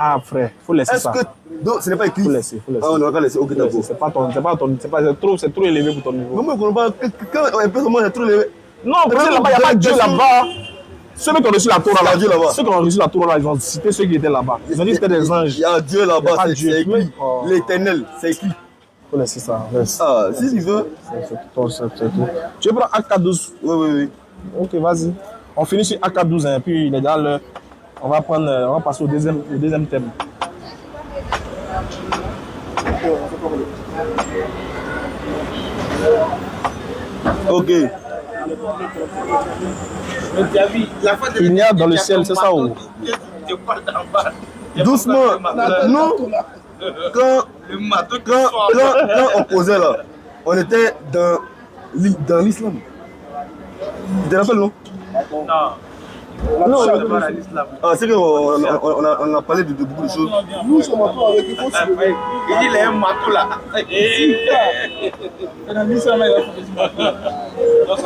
Ah frère, faut laisser ça. Est-ce que non, ce n'est pas écrit. Faut laisser. Ah, on va pas laisser. Ok, d'accord. C'est trop élevé pour ton niveau. Non, mais on ne pas. Quand un peu c'est trop élevé. Non, parce que là-bas, il n'y a pas Dieu là-bas. Ceux qui ont reçu la Torah là, ceux qui ont reçu la Torah là, ils ont cité ceux qui étaient là-bas. Ils ont dit que c'était des anges. Il y a Dieu là-bas, c'est écrit. L'éternel, c'est écrit. Faut laisser ça. Laisse. Ah, si tu veux. C'est tout. Tu veux prendre AK12? Oui. Ok, vas-y. On finit sur AK12, hein, puis il est dans le. On va passer au deuxième thème. Ok. Il y a dans le ciel, c'est ça ou? Doucement. Non. Quand on causait là, on était dans l'islam. Tu te rappelles, non? Non, ah, c'est qu'on a parlé de beaucoup de choses. Nous sommes encore avec eux. Il est un matou là.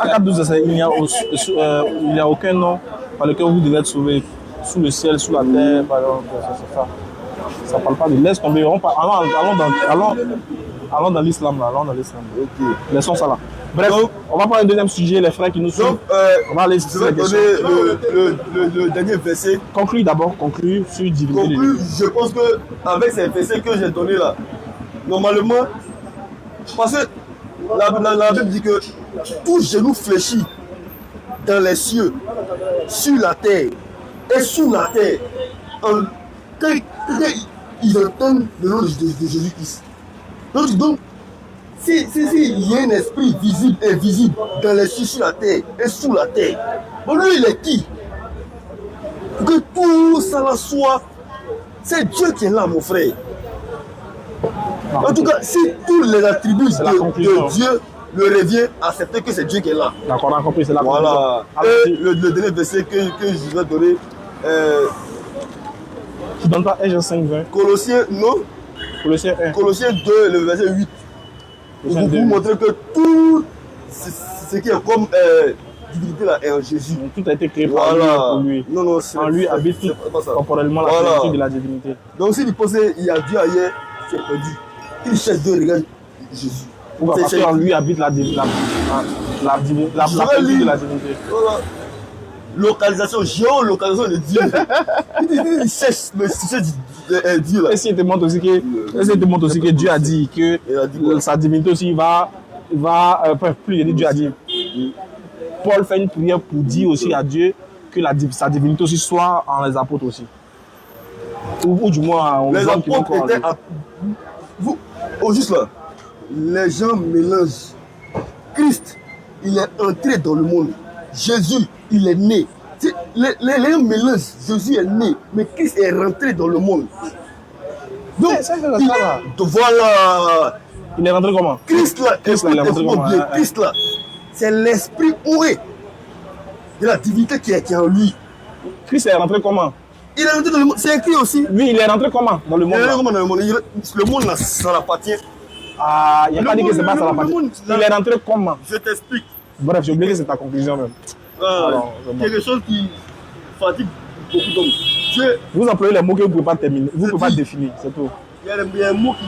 À 12, il n'y a aucun nom par lequel vous devez être sauvé. Sous le ciel, sous la terre, par exemple, c'est ça. Ça ne parle pas de laisse tomber. Allons dans l'islam là. Ok. Laissons ça là. Bref, donc, on va prendre un deuxième sujet, les frères qui nous suivent. On va aller je vais donner le dernier verset. Conclue d'abord, sur divinité. Je pense qu'avec ces versets que j'ai donnés là, normalement, parce que la Bible dit que tout genou fléchit dans les cieux, sur la terre et sous la terre. Quand ils entendent le nom de Jésus-Christ. Donc, il y a un esprit visible et invisible dans les cieux, sur la terre et sous la terre, bon, lui il est qui? Pour que tout ça là soit, c'est Dieu qui est là, mon frère. En tout cas, si tous les attributs de Dieu le revient à accepter que c'est Dieu qui est là. D'accord, on a compris, c'est la conclusion. Voilà. Et le dernier verset que je vais donner. Tu donnes pas 1 Jean 5, 20. Colossiens, non. Colossiens 1. Colossiens 2, le verset 8. Pour vous montrer que tout ce qui est comme divinité là est en Jésus. Tout a été créé par lui et pour lui. Non, en lui habite tout corporellement la plénitude de la divinité. Donc si vous pensez il y a Dieu ailleurs, c'est perdu. Il cherche Dieu, regarde Jésus. Parce qu'en lui habite la plénitude de la divinité. Voilà. Localisation, géolocalisation de Dieu. Il cherche Dieu là. Et s'il te montre aussi que Dieu a dit que sa divinité aussi plus Dieu a dit. Paul fait une prière pour dire aussi à Dieu que sa divinité aussi soit en les apôtres aussi. Ou du moins aux les hommes qui vont croire. Au juste là, les gens mélangent. Christ, il est entré dans le monde. Jésus, il est né. Les mélangent. Jésus est né, mais Christ est rentré dans le monde. Donc, voilà. Il est rentré comment? Christ là, Christ là, c'est l'esprit oué de la divinité qui est en lui. Christ est rentré comment? Il est rentré dans le monde. C'est écrit aussi. Oui, il est rentré comment dans le monde? Il est rentré dans le monde. Le monde là, ça l'appartient. Ah, il n'y a pas dit que c'est pas ça l'appartient. Il est rentré comment? Je t'explique. Bref, j'ai oublié que c'est ta conclusion même. Quelque chose qui fatigue beaucoup d'hommes. Vous employez les mots que vous ne pouvez pas terminer, vous ne pouvez pas définir, c'est tout. Il y a un mot qui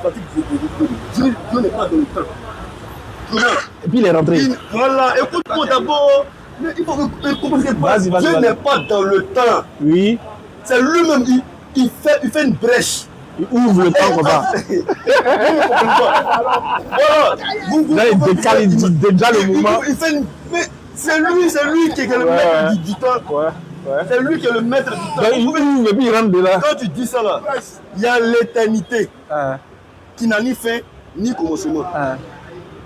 fatigue beaucoup d'hommes. Dieu n'est pas dans le temps. Et puis il est rentré. Voilà, écoute-moi d'abord. Il faut que comprendre que Dieu n'est pas dans le temps. Oui. C'est lui-même, il fait une brèche. Il ouvre le temps comme ça. Voilà. Là, il décale, il dit déjà le mouvement. Mais c'est lui qui est le maître du temps. Ouais. C'est lui qui est le maître du temps. Donc, il ouvre et puis il rentre de là. Quand tu dis ça là, il y a l'éternité qui n'a ni fin ni commencement.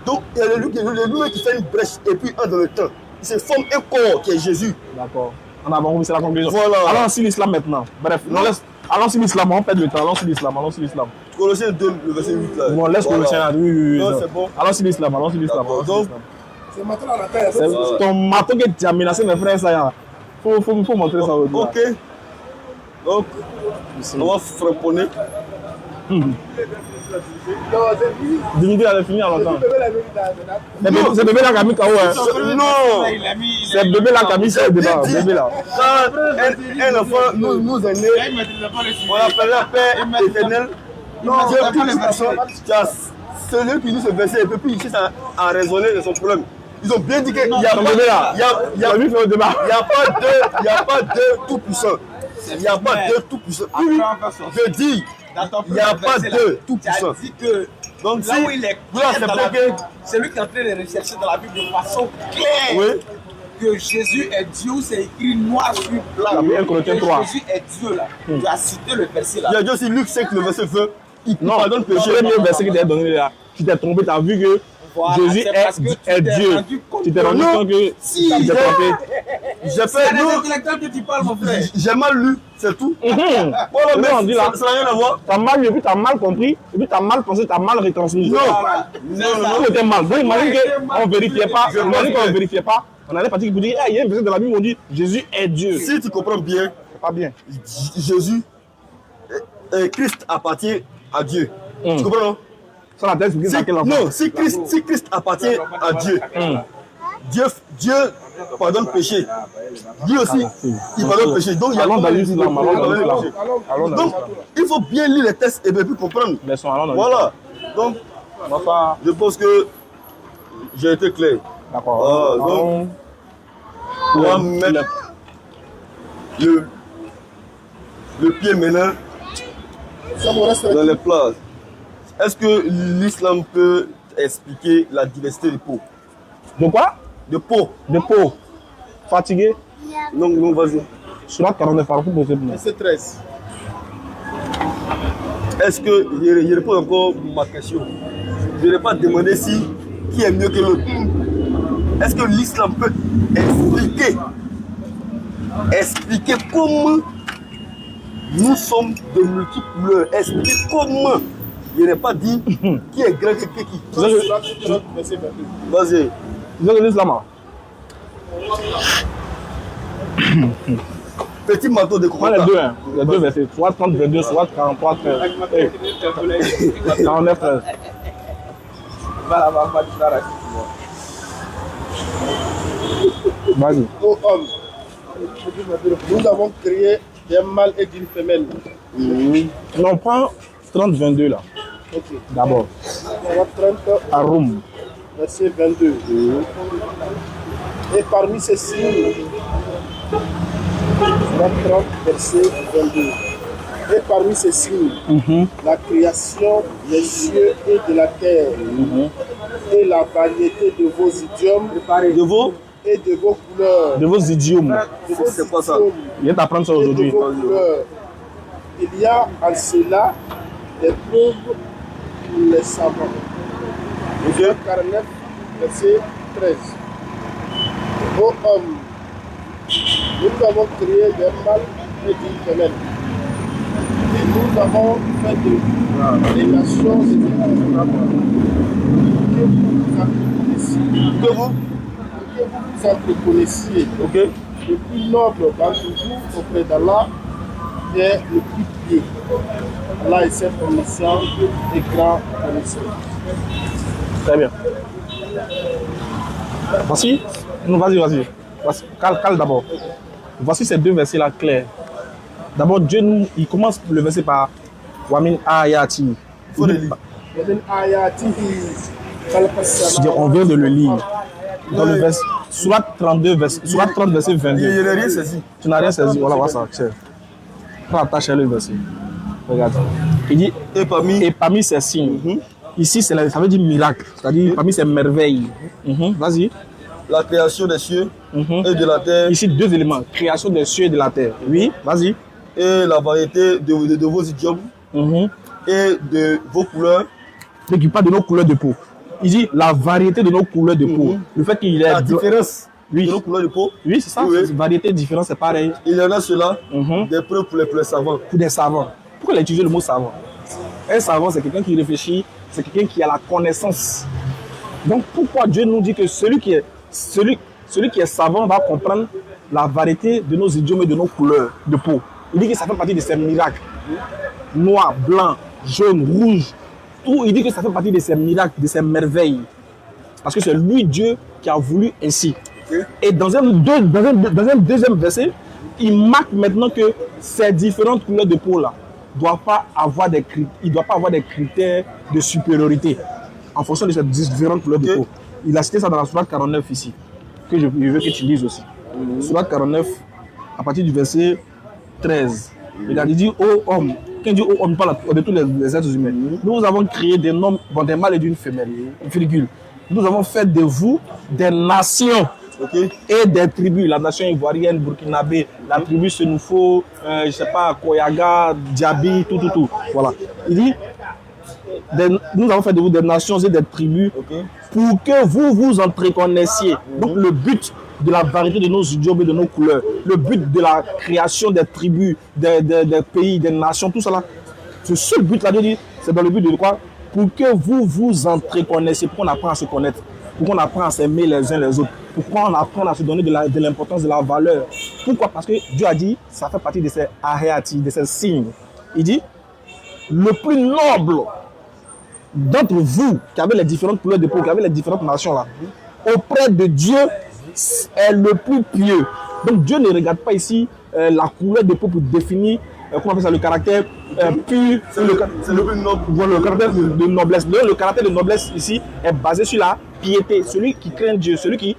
Donc, il y a lui qui fait une brèche et puis entre dans le temps. Il se forme un corps qui est Jésus. D'accord. On a compris, c'est la conclusion. Voilà. Alors, si l'islam maintenant. Bref, Allons sur l'islam, on perd le temps. Allons sur l'islam, allons sur l'islam. Colossiens 2, le verset 8 là. Bon, laisse Colossiens là. Oui. Non, c'est bon. Allons sur l'islam, allons sur l'islam. Donc, C'est maintenant la taille. c'est ton marteau que tu as menacé mes frères, ça y a. Faut montrer ça aujourd'hui. ok. Donc, on va frapponner. Divinité, elle est finie à longtemps. C'est bébé là qui a mis KO. Non. C'est bébé là qui a mis ça dedans. Bébé là. Quand un enfant nous est né, on appelle la paix éternelle. Dieu tout-puissant. Celui qui dit ce verset, il ne peut plus ici à raisonner de son problème. Ils ont bien dit qu'il n'y a pas de tout-puissant. Il n'y a pas de tout-puissant. Je dis, il n'y a pas de tout-puissant. Donc, là où il est clair dans la Bible, c'est lui qui est en train de rechercher dans la Bible de façon claire que Jésus est Dieu, c'est écrit noir sur blanc. Jésus est Dieu là. Tu as cité le verset là. Il y a déjà aussi Luc 5, le verset 20. Il pardonne le péché. Le verset qui t'a donné là, tu t'es trompé, tu as vu que Jésus est Dieu. Tu t'es rendu compte que si tu t'es trompé. J'ai fait intellectuel que tu parles, mon frère. J'ai mal lu, c'est tout. Voilà, mais on dit là, ça n'a rien à voir. Tu as mal lu, et puis tu as mal compris, et puis tu as mal pensé, tu as mal retransmis. Non, tout était mal. Donc imagine qu'on ne vérifiait pas, on allait partir pour dire, il y a un verset de la Bible où on dit Jésus est Dieu. Si tu comprends bien, c'est pas bien. Jésus, Christ appartient à Dieu. Tu comprends non? Ça la tête, non, si Christ appartient à Dieu, Dieu pardonne le péché. Dieu aussi, il pardonne le péché. Donc, il y a allons dans l'islam. Donc, il faut bien lire les textes et bien plus comprendre. Voilà. Donc, je pense que j'ai été clair. D'accord. Donc, on va mettre le pied maintenant dans les plats. Est-ce que l'islam peut expliquer la diversité des peaux? De quoi? De peau. De peau. Fatigué? Non, vas-y. Surat 49, c'est 13. Est-ce que, je réponds encore ma question. Je n'ai pas demandé qui est mieux que l'autre. Est-ce que l'islam peut expliquer comment nous sommes de multiples couleurs? Expliquer comment. Je n'ai pas dit qui est grand que qui. Vas-y. L'islam. Petit marteau de commentaire. Les deux versets. Soit 30, 22, soit 43, 13. 49, 13. Vas-y. Ô homme, nous avons créé d'un mâle et d'une femelle. On prend 30, 22 là. Okay. D'abord. 30, Arum. verset 22. Et parmi ces signes, 30, verset 22. Et parmi ces signes, la création des cieux et de la terre, et la variété de vos idiomes, et de vos couleurs. De vos idiomes. C'est pas ça. Je vais t'apprendre ça aujourd'hui. Il y a en cela des preuves pour les savants. 49, verset 13. Ô homme, nous avons créé des mâles et d'une femelle. Et nous avons fait des nations que vous entreconnaissiez. Le plus noble d'entre vous auprès d'Allah est le plus pieux. Allah est certes omniscient et grand connaisseur. Très bien. Voici, vas-y. Cale d'abord. Voici ces deux versets-là clairs. D'abord, Dieu, il commence le verset par Wamin Ayati. Il faut le lire. On vient de le lire. Dans le verset, soit 32, soit 30, verset 22. Je n'ai rien saisi. Tu n'as rien saisi. Voilà, voilà ça. Tiens. Prends attache le verset. Regarde. Il dit, et parmi ces signes, ici, ça veut dire miracle. C'est-à-dire, parmi ces merveilles. Vas-y. La création des cieux et de la terre. Ici, deux éléments. Création des cieux et de la terre. Oui, vas-y. Et la variété de vos idiomes et de vos couleurs. Donc, il parle de nos couleurs de peau. Il dit la variété de nos couleurs de peau. Le fait qu'il y ait la différence Oui. de nos couleurs de peau. Oui, c'est ça. Oui. C'est variété différente, c'est pareil. Il y en a ceux-là, Mhm. des preuves pour les savants. Pour des savants. Pourquoi il a utilisé le mot savant? Un savant, c'est quelqu'un qui réfléchit, c'est quelqu'un qui a la connaissance. Donc pourquoi Dieu nous dit que celui qui est savant va comprendre la variété de nos idiomes et de nos couleurs de peau? Il dit que ça fait partie de ses miracles. Noir, blanc, jaune, rouge, tout. Il dit que ça fait partie de ses miracles, de ses merveilles. Parce que c'est lui, Dieu, qui a voulu ainsi. Okay. Et dans un deuxième verset, il marque maintenant que ces différentes couleurs de peau-là ne doivent pas avoir des critères de supériorité en fonction de ces différentes couleurs de peau. Il a cité ça dans la sourate 49 ici, que je veux que tu lises aussi. Sourate 49, à partir du verset 13. Il a dit, ô homme, quand il dit ô homme, il parle de tous les êtres humains. Nous avons créé des noms, d'un mâle et d'une femelle, virgule. Nous avons fait de vous des nations et des tribus. La nation ivoirienne, burkinabé, la tribu Senoufo, je ne sais pas, Koyaga, Diaby, tout. Voilà. Il dit, nous avons fait de vous des nations et des tribus pour que vous vous entreconnaissiez. Donc le but de la variété de nos idiomes et de nos couleurs, le but de la création des tribus, des pays, des nations, tout cela, ce seul but-là, c'est dans le but de quoi? Pour que vous vous entreconnaissiez, pour qu'on apprenne à se connaître, pour qu'on apprenne à s'aimer les uns les autres, pour qu'on apprenne à se donner de l'importance, de la valeur. Pourquoi? Parce que Dieu a dit, ça fait partie de ces aréati, de ces signes. Il dit, le plus noble d'entre vous, qui avez les différentes couleurs de peau, qui avez les différentes nations là, auprès de Dieu, est le plus pieux. Donc Dieu ne regarde pas ici la couleur de peau pour définir comment on appelle ça, le caractère pur. C'est le plus noble. Voilà, le caractère de noblesse. Le caractère de noblesse ici est basé sur la piété. Celui qui craint Dieu, celui qui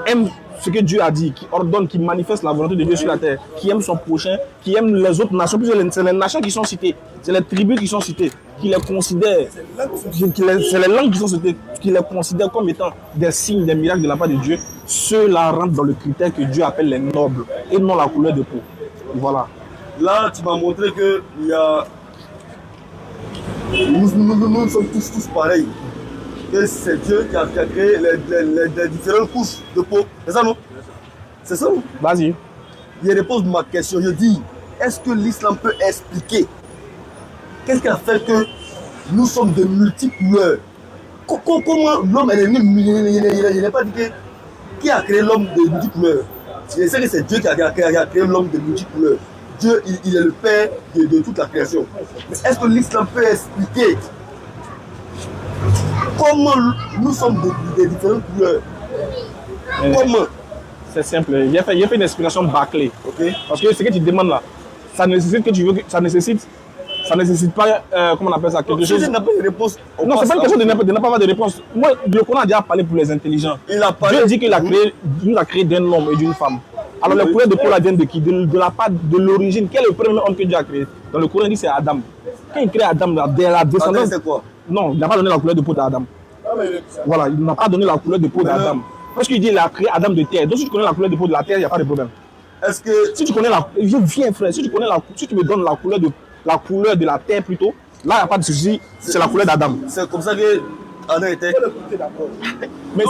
aime ce que Dieu a dit, qui ordonne, qui manifeste la volonté de Dieu sur la terre, qui aime son prochain, qui aime les autres nations. C'est les nations qui sont citées, c'est les tribus qui sont citées, qui les considèrent, c'est les langues qui sont citées, qui les considèrent comme étant des signes, des miracles de la part de Dieu. Ceux-là rentrent dans le critère que Dieu appelle les nobles et non la couleur de peau. Voilà. Là, tu m'as montré que il y a... nous sommes tous pareils. Que c'est Dieu qui a créé les différentes couches de peau. C'est ça, non? C'est ça, non? Vas-y. Je repose ma question. Je dis, est-ce que l'islam peut expliquer qu'est-ce qui a fait que nous sommes de multicouleurs? Comment l'homme est né? Il n'est pas dit que qui a créé l'homme de multicouleurs. Je sais que c'est Dieu qui a créé l'homme de multicouleurs. Dieu, il est le père de toute la création. Mais est-ce que l'islam peut expliquer comment nous sommes de différentes couleurs? Comment? C'est simple. Il a fait une explication bâclée. Parce que ce que tu demandes là, ça nécessite pas, comment on appelle ça, quelque chose. n'a pas de réponse. Non, c'est pas une question de ne pas avoir de réponse. Moi, le Coran a déjà parlé pour les intelligents. Dieu dit qu'il nous a créé d'un homme et d'une femme. Alors les couleurs de peau là viennent de qui? De la part de l'origine. Quel est le premier homme que Dieu a créé? Dans le Coran, il dit c'est Adam. Quand il crée Adam, la descendance. C'est quoi? Non, il n'a pas donné la couleur de peau d'Adam. Voilà, il n'a pas donné la couleur de peau d'Adam. Parce qu'il dit qu'il a créé Adam de terre. Donc si tu connais la couleur de peau de la terre, il n'y a pas de problème. Est-ce que si tu connais viens frère, si tu me donnes la couleur de la terre plutôt, là il n'y a pas de souci, c'est la couleur d'Adam. C'est comme ça que Adam était. Mais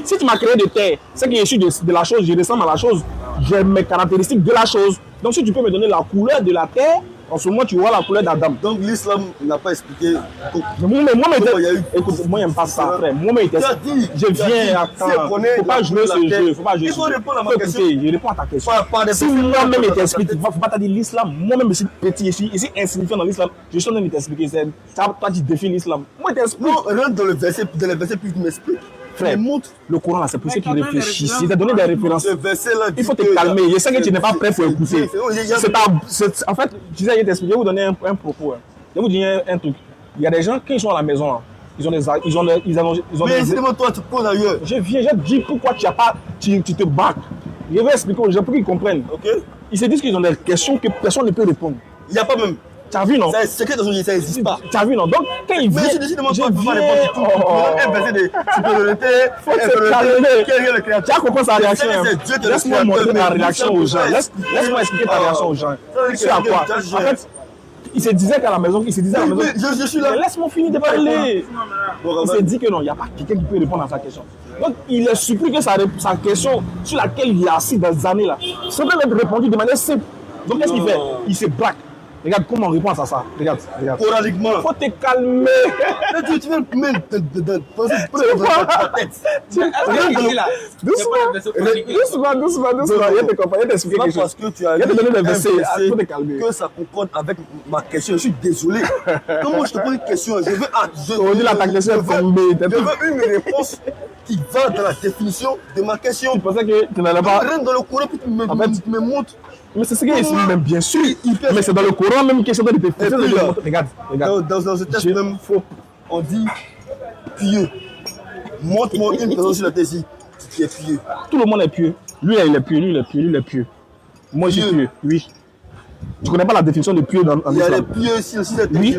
si tu m'as créé de terre, c'est que je suis de la chose, je ressemble à la chose, j'ai mes caractéristiques de la chose. Donc si tu peux me donner la couleur de la terre, en ce moment tu vois la couleur d'Adam. Donc l'islam n'a pas expliqué. Écoute, moi j'aime pas ça, frère. Moi je viens, attends, faut pas jouer ce jeu, faut pas jouer. Il faut répondre à ma question. Je réponds à ta question. Si moi-même je t'explique, faut pas te dire l'islam. Moi-même je suis petit, je suis insignifiant dans l'islam. Je suis en train de t'expliquer. Toi tu défies l'islam. Moi je t'explique. Non, rentre dans le verset, puis tu m'expliques. Frère, le Coran là, c'est pour ceux qui réfléchissent. Il t'a donné des références. Il faut te calmer. Je sais que tu n'es pas prêt pour écouter. En fait, tu sais, je vais vous donner un propos. Je vais vous dire un truc. Il y a des gens, quand ils sont à la maison, ils ont mais dis-moi, toi, tu poses ailleurs. Je dis pourquoi tu te bats. Je vais expliquer aux gens pour qu'ils comprennent. Ils se disent qu'ils ont des questions que personne ne peut répondre. Il n'y a pas même. Tu as vu, non? C'est secret dans son ça n'existe pas. Tu as vu, non? Donc, quand il vient. Un verset de supériorité. Tu as compris sa réaction. Laisse-moi montrer ma réaction aux gens. Laisse-moi expliquer ta réaction aux gens. C'est à quoi? En fait, Il se disait qu'à la maison, je suis là. Laisse-moi finir de parler. Il s'est dit que non, il n'y a pas quelqu'un qui peut répondre à sa question. Donc, il est surpris que sa question sur laquelle il est assis dans des années là, semble être répondue de manière simple. Donc, qu'est-ce qu'il fait? Il se braque. Regarde comment on répond à ça. Regarde. Coraliquement. Faut te calmer. Tu viens de mettre ta tête. Doucement. Il y a des compagnies, il y a t'expliquer quelque chose. Parce que tu as Il y a te donner des versets. Faut te dit calmer. que ça concorde avec ma question. Je suis désolé. Comment je te pose une question? On dit la ta question est tombée. Je veux une réponse qui va dans la définition de ma question. Tu pensais que tu n'allais pas. Rentre dans le Coran puis tu me montres. Mais c'est ce qu'il y a ici, même bien sûr. Mais c'est dans le Coran même question de te Regarde. Dans ce texte même, on dit pieux. Montre-moi une personne sur la thèse qui est pieux. Tout le monde est pieux. Lui, il est pieux. Moi, je suis pieux. Oui. Tu connais pas la définition de pieux dans il y a l'islam? les pieux ici aussi, cette Oui.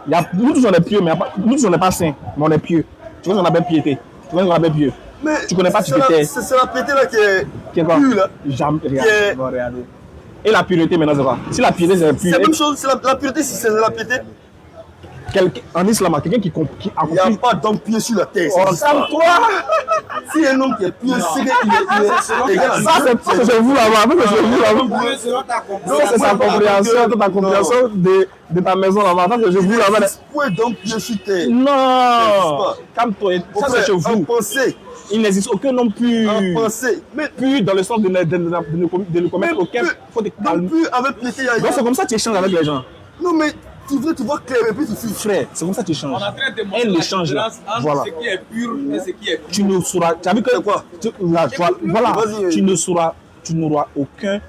là. Nous tous on est pieux, mais nous tous on n'est pas saints, mais on est pieux. Tu vois qu'on appelle piété. Tu vois qu'on appelle pieux. Mais tu connais pas, tu te tais. C'est la piété là qui est quoi? pure là. Jamais. Regarde. Et la pureté maintenant, c'est quoi? Si la pureté c'est pure. C'est la même chose, c'est la pureté si c'est la piété. En islam, quelqu'un qui il n'y a pas d'homme pieux sur la terre. Oh, calme-toi! Si un homme qui est pieux, c'est qu'il est égal à Dieu. Ça, c'est vous là-bas. C'est sa compréhension, toute ta compréhension de ta maison là-bas. Ça, c'est chez vous là-bas. Pourquoi d'homme pieux sur terre? Non! Calme-toi. Ça, c'est chez vous. En pensée. Il n'existe aucun homme pur. En pensée. Mais pur dans le sens de ne commettre aucun. Faut te calmer. Donc, pur avec piété. Donc, c'est comme ça que tu échanges avec les gens. Non, mais tu vois clair et puis tu fuis. Frère, c'est comme ça que tu échanges. On est en train de montrer la différence entre ce qui est pur et ce qui est pur. Tu ne sauras. Tu as vu que quoi? Voilà. Tu n'auras aucun.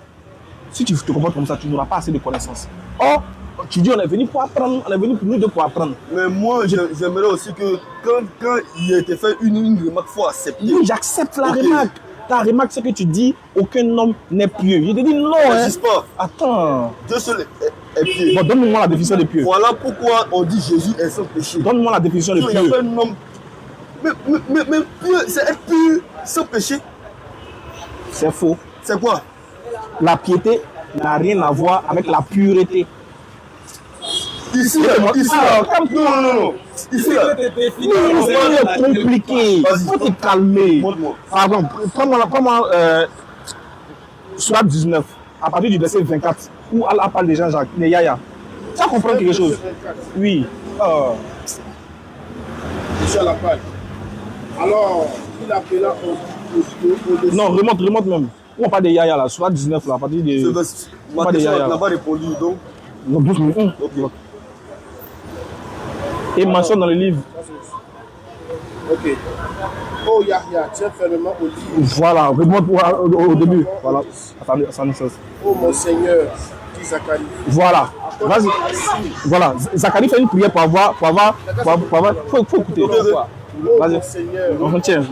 Si tu te comportes comme ça, tu n'auras pas assez de connaissances. Or, tu dis on est venu pour apprendre, on est venu pour nous deux pour apprendre. Mais moi, j'aimerais aussi que quand il a été fait une remarque, il faut accepter. Oui, j'accepte la remarque. Ta remarque, c'est que tu dis aucun homme n'est pieux. Je te dis non. Ça n'existe pas. Attends. Dieu seul est pieux. Bon, donne-moi la définition de pieux. Voilà pourquoi on dit Jésus est sans péché. Donne-moi la définition de pieux. Il y a pas un homme. Mais pieux, c'est être pur sans péché. C'est faux. C'est quoi? La piété n'a rien à voir avec la pureté. Ici, là. Non. Ici, là. C'est compliqué. Faut te calmer. Pardon, prends-moi Surat 19, à partir du verset 24, où Allah parle des gens, Jacques, les Yaya. Tu vas comprendre quelque chose? Oui. Je suis à la page. Alors, il appela au Non, remonte même. Où on parle des Yaya là, Surat 19 là, à partir de. Ma question n'a pas répondu, donc. Non, doucement. Ok. Et mentionne dans le livre. Ok. Oh Yahya, tiens fermement au livre. Voilà, remonte au début. Voilà. Attendez, Oh mon Seigneur, dit Zacharie. Voilà. Vas-y. Voilà. Zacharie fait une prière pour avoir. Faut écouter. Oh mon Seigneur,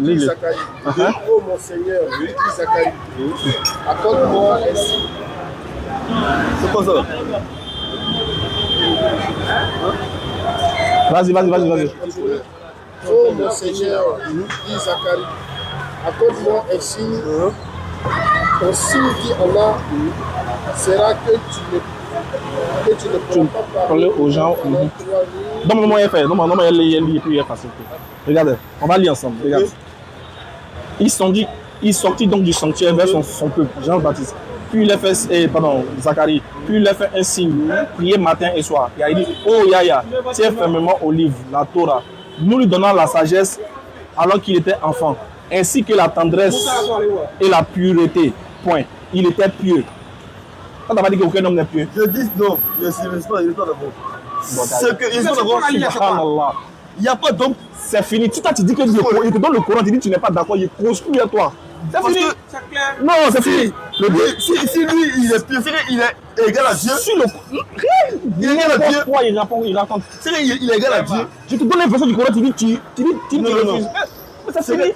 dit Zacharie. Oh mon Seigneur, dit Zacharie. Accorde-moi ainsi. C'est quoi ça? Vas-y. Oh mon Seigneur, dit Zacharie, accorde-moi un signe. Ton signe, dit Allah, sera que tu ne pourras pas parler aux gens. Donne-moi un fait. Non, il est plus facile. Regardez, on va lire ensemble. Regarde. Il sortit donc du sanctuaire vers son peuple, Jean-Baptiste. Puis il a fait, Zacharie, puis il a fait un signe, prier matin et soir. Il a dit, oh Yahya, tiens fermement au livre, la Torah. Nous lui donnons la sagesse alors qu'il était enfant, ainsi que la tendresse et la pureté. Point. Il était pieux. Quand tu n'as pas dit qu'aucun homme n'est pieux. Je dis non, je suis pas d'abord. C'est que ils sont d'abord. Il n'y a pas d'homme. C'est fini. Tu dis que il te donne le Coran, tu dis que tu n'es pas d'accord, il construit à toi. C'est fini. C'est clair. Non, c'est fini. Si lui, il est pieux, il est égal à Dieu. Il est égal à Dieu. Pourquoi il raconte? C'est vrai, il est égal à Dieu. Je te donne l'impression du Coran, tu dis non. C'est fini.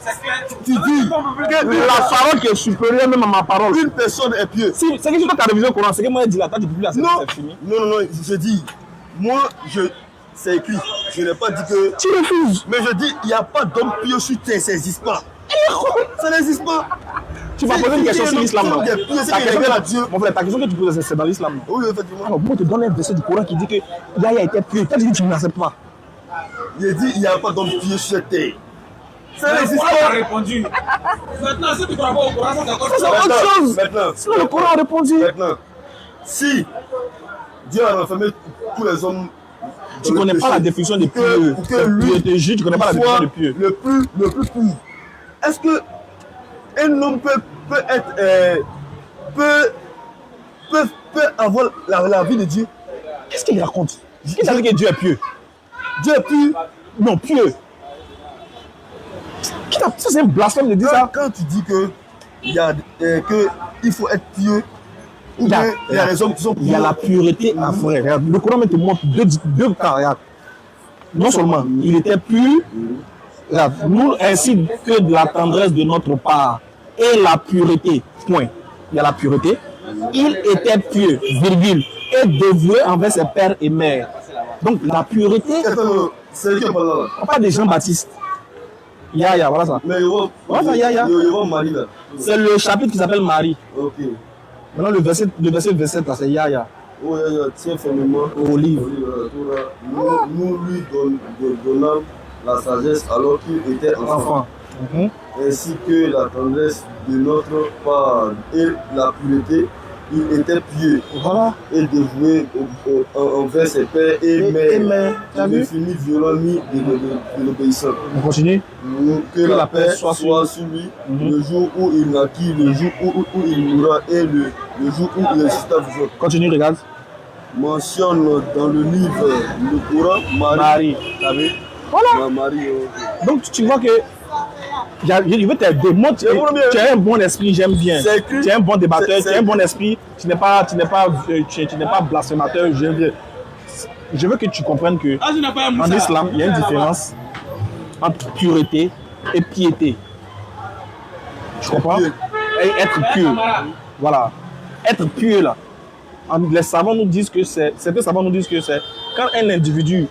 Tu dis que la parole qui est supérieure même à ma parole. Une personne est pieux. C'est que si toi tu as révisé le Coran, c'est que moi je dis là, tu ne peux plus accepter, c'est fini. Non, je dis, moi, c'est écrit. Je n'ai pas dit que. Tu refuses. Mais je dis, il n'y a pas d'homme pieux sur terre, ça n'existe pas. Ça n'existe pas. Tu vas poser une question sur l'islam. Mon frère, ta question que tu poses, c'est dans l'islam. Oui, effectivement. Alors, moi, je te donne un verset du Coran qui dit que Yahya était pieux. Toi, tu dis que tu n'acceptes pas. Il dit il n'y a pas d'homme pieux sur cette terre. Ça n'existe pas. Il a répondu. Maintenant, si tu ne crois pas au Coran, ça c'est autre chose. Maintenant, sinon, le Coran a répondu. Maintenant, si Dieu a enfermé tous les hommes. Tu ne connais pas la définition de pieux. Pour que lui, tu ne connais pas la définition de pieux. Le plus pur. Est-ce que un homme peut être peut avoir la vie de Dieu? Qu'est-ce qu'il raconte? Qui t'a dit que Dieu est pieux? Dieu est pieux? Non, pieux. Ça, c'est un blasphème de dire ça. Quand tu dis que il faut être pieux, ou bien il y a les hommes qui sont pieux. Il y a la pureté à frère. Regarde, le Coran te montre deux cas. Regarde. Non seulement il était pur, regarde, nous ainsi que de la tendresse de notre part et la pureté. Point. Il y a la pureté. Il était pieux, virgule, et dévoué envers ses pères et mères. Donc la pureté. C'est qui parle là? On parle de Jean-Baptiste. Yahya, voilà ça. Mais voilà ça, Yahya. Marie là. C'est le chapitre qui s'appelle Marie. Ok. Maintenant le verset 27 là, c'est Yahya. Oh Yahya, tiens fermement au livre. Nous lui donnons la sagesse alors qu'il était enfant. Ainsi que la tendresse de notre part et la pureté. Il était pieux, voilà. Et dévoué envers ses pères et mères. Il ne fut ni violent ni de l'obéissance. On continue. Que la paix soit sur lui le jour où il naquit, le jour où il mourra et le jour où il ressuscita vivant. Continue, regarde. Mentionne dans le livre le Coran Marie. T'as vu? Voilà. Marie, donc tu vois que je veux te démontrer que tu as un bon esprit, j'aime bien. Tu es un bon débatteur, tu as un bon esprit, tu n'es pas blasphémateur, j'aime bien. Je veux que tu comprennes que en islam, il y a une différence entre pureté et piété. Tu comprends? Et être pieux. Voilà. Être pieux là. Les savants nous disent que certains savants nous disent que c'est quand un individu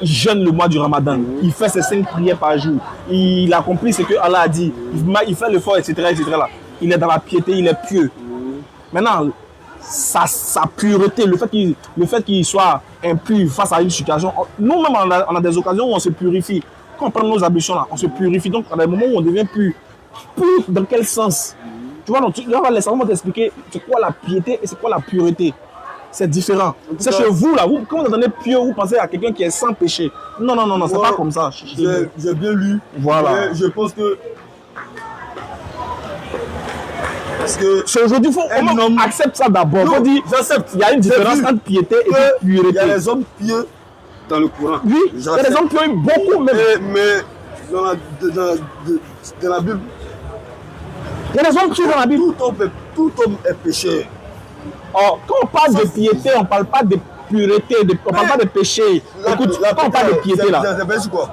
jeûne le mois du Ramadan, il fait ses 5 prières par jour, il accomplit ce que Allah a dit, il fait l'effort, etc., là. Il est dans la piété, il est pieux. Maintenant, sa pureté, le fait qu'il soit impur face à une situation, nous-mêmes, on a des occasions où on se purifie. Quand on prend nos ablutions là, on se purifie. Donc, à des moments où on devient pur. Pur dans quel sens? Tu vois, donc, les savants vont t'expliquer c'est quoi la piété et c'est quoi la pureté. C'est différent. C'est chez vous là. Quand vous entendez pieux, vous pensez à quelqu'un qui est sans péché. Non, c'est pas comme ça. J'ai bien lu. Voilà. Je pense que. Parce que aujourd'hui, il faut un homme accepte ça d'abord. On dit, j'accepte. Il y a une différence entre piété et pureté. Il y a les hommes pieux dans le Coran. Oui, il y a des hommes pieux, beaucoup même. Mais dans la Bible. Il y a des hommes pieux dans la Bible. Tout homme est pécheur. Oh, quand on parle de piété, on ne parle pas de pureté, on ne parle pas de péché. Écoute, quand on parle de piété là,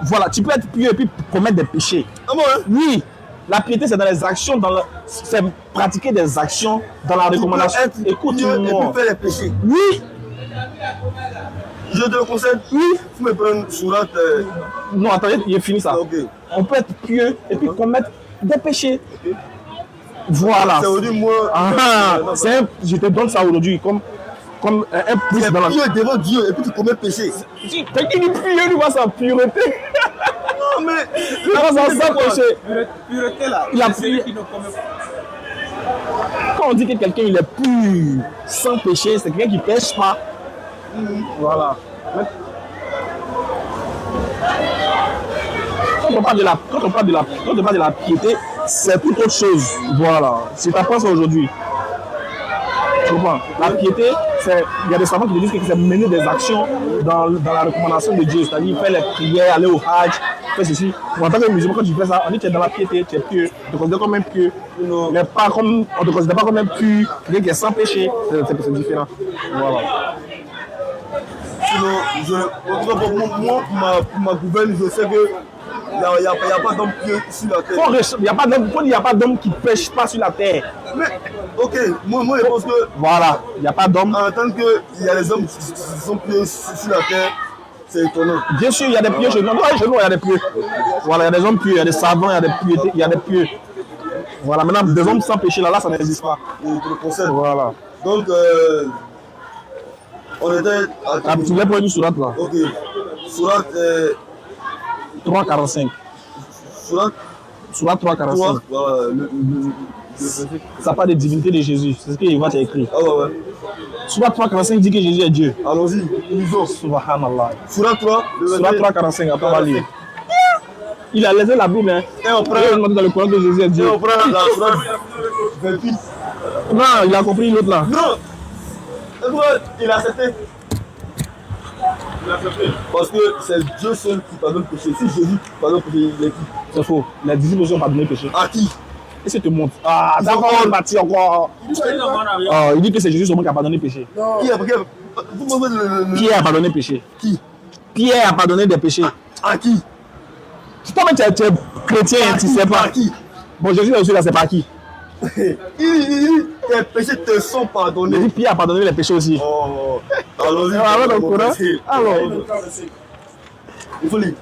voilà, tu peux être pieux et puis commettre des péchés. Ah bon, hein? Oui, la piété c'est dans les actions, c'est pratiquer des actions dans la recommandation. Écoute-moi. Et puis faire les péchés. Oui. Je te conseille. Oui. Tu me prends sourate. Non, attendez, il est fini ça. Okay. On peut être pieux et puis commettre des péchés. Okay. Voilà. C'est aujourd'hui, moi. Je te donne ça aujourd'hui comme un plus dans la vie. Tu es devant Dieu et puis tu commets péché. Quelqu'un qui dit pieux, lui voit sa pureté. Non, mais. Il voit sa péché. Pureté là. Il a celui qui ne commet pas. Quand on dit que quelqu'un il est pur, sans péché, c'est quelqu'un qui ne pêche pas. Voilà. Quand on parle de la piété, c'est tout autre chose. Voilà. Si tu apprends ça aujourd'hui. Tu comprends? La piété, il y a des savants qui disent que c'est mener des actions dans la recommandation de Dieu. C'est-à-dire faire les prières, aller au Hajj, faire ceci. En tant que musulman, quand tu fais ça, on dit que tu es dans la piété, tu es pieux. On te considère comme un pieux. Mais pas comme, on ne te considère pas comme un pieux, quelqu'un qui est sans péché. C'est différent. Voilà. Sinon, moi, ma gouverne, je sais que il n'y a pas d'homme pieux sur la terre. Il n'y a pas d'homme qui ne pêche pas sur la terre. Mais, ok, moi je pense que. Voilà, il n'y a pas d'homme. En tant qu'il y a les hommes qui sont pieux sur la terre, c'est étonnant. Bien sûr, il y a des pieux chez nous. Non, chez nous, il y a des pieux. Voilà, il y a des hommes pieux, il y a des savants, il y a des pieux. Voilà, maintenant, des hommes sans péché, là, ça n'existe pas. Le concept. Voilà. Donc, on était à... Tu voulais prendre une sourate là. Ok. Sourate... 3,45. Sourate... Sourate 3,45. Voilà, Ça parle de divinité de Jésus. C'est ce qu'il va t'écrire. Ah ouais. Sourate 3,45 dit que Jésus est Dieu. Allons-y, lisons. Subhanallah. Sourate 3, Sourate 3,45, après on va lire. Il a laissé la Bible, hein. Et on prend... Il a dans le Coran que Jésus est Dieu. Et on prend la sourate 28. Non, il a compris l'autre là. Non. Il a accepté. Parce que c'est Dieu seul qui pardonne le péché. Si Jésus pardonne le péché, il est qui? C'est faux. Les disciples aussi ont pardonné le péché. À qui? Et c'est te montre. Ah, d'accord, on est parti encore. Il dit que c'est Jésus seulement qui a pardonné le péché. Qui a pardonné Pierre a pardonné le péché. Qui? Pierre a pardonné des péchés. À qui? Toi-même, tu es chrétien, tu ne sais pas. À qui? Bon, Jésus est aussi là, c'est pas qui. Il dit tes péchés te sont Il pardonnés. dit Pierre a pardonné les péchés aussi. Oh, allons-y. Ah, ouais, donc, alors, il faut lire.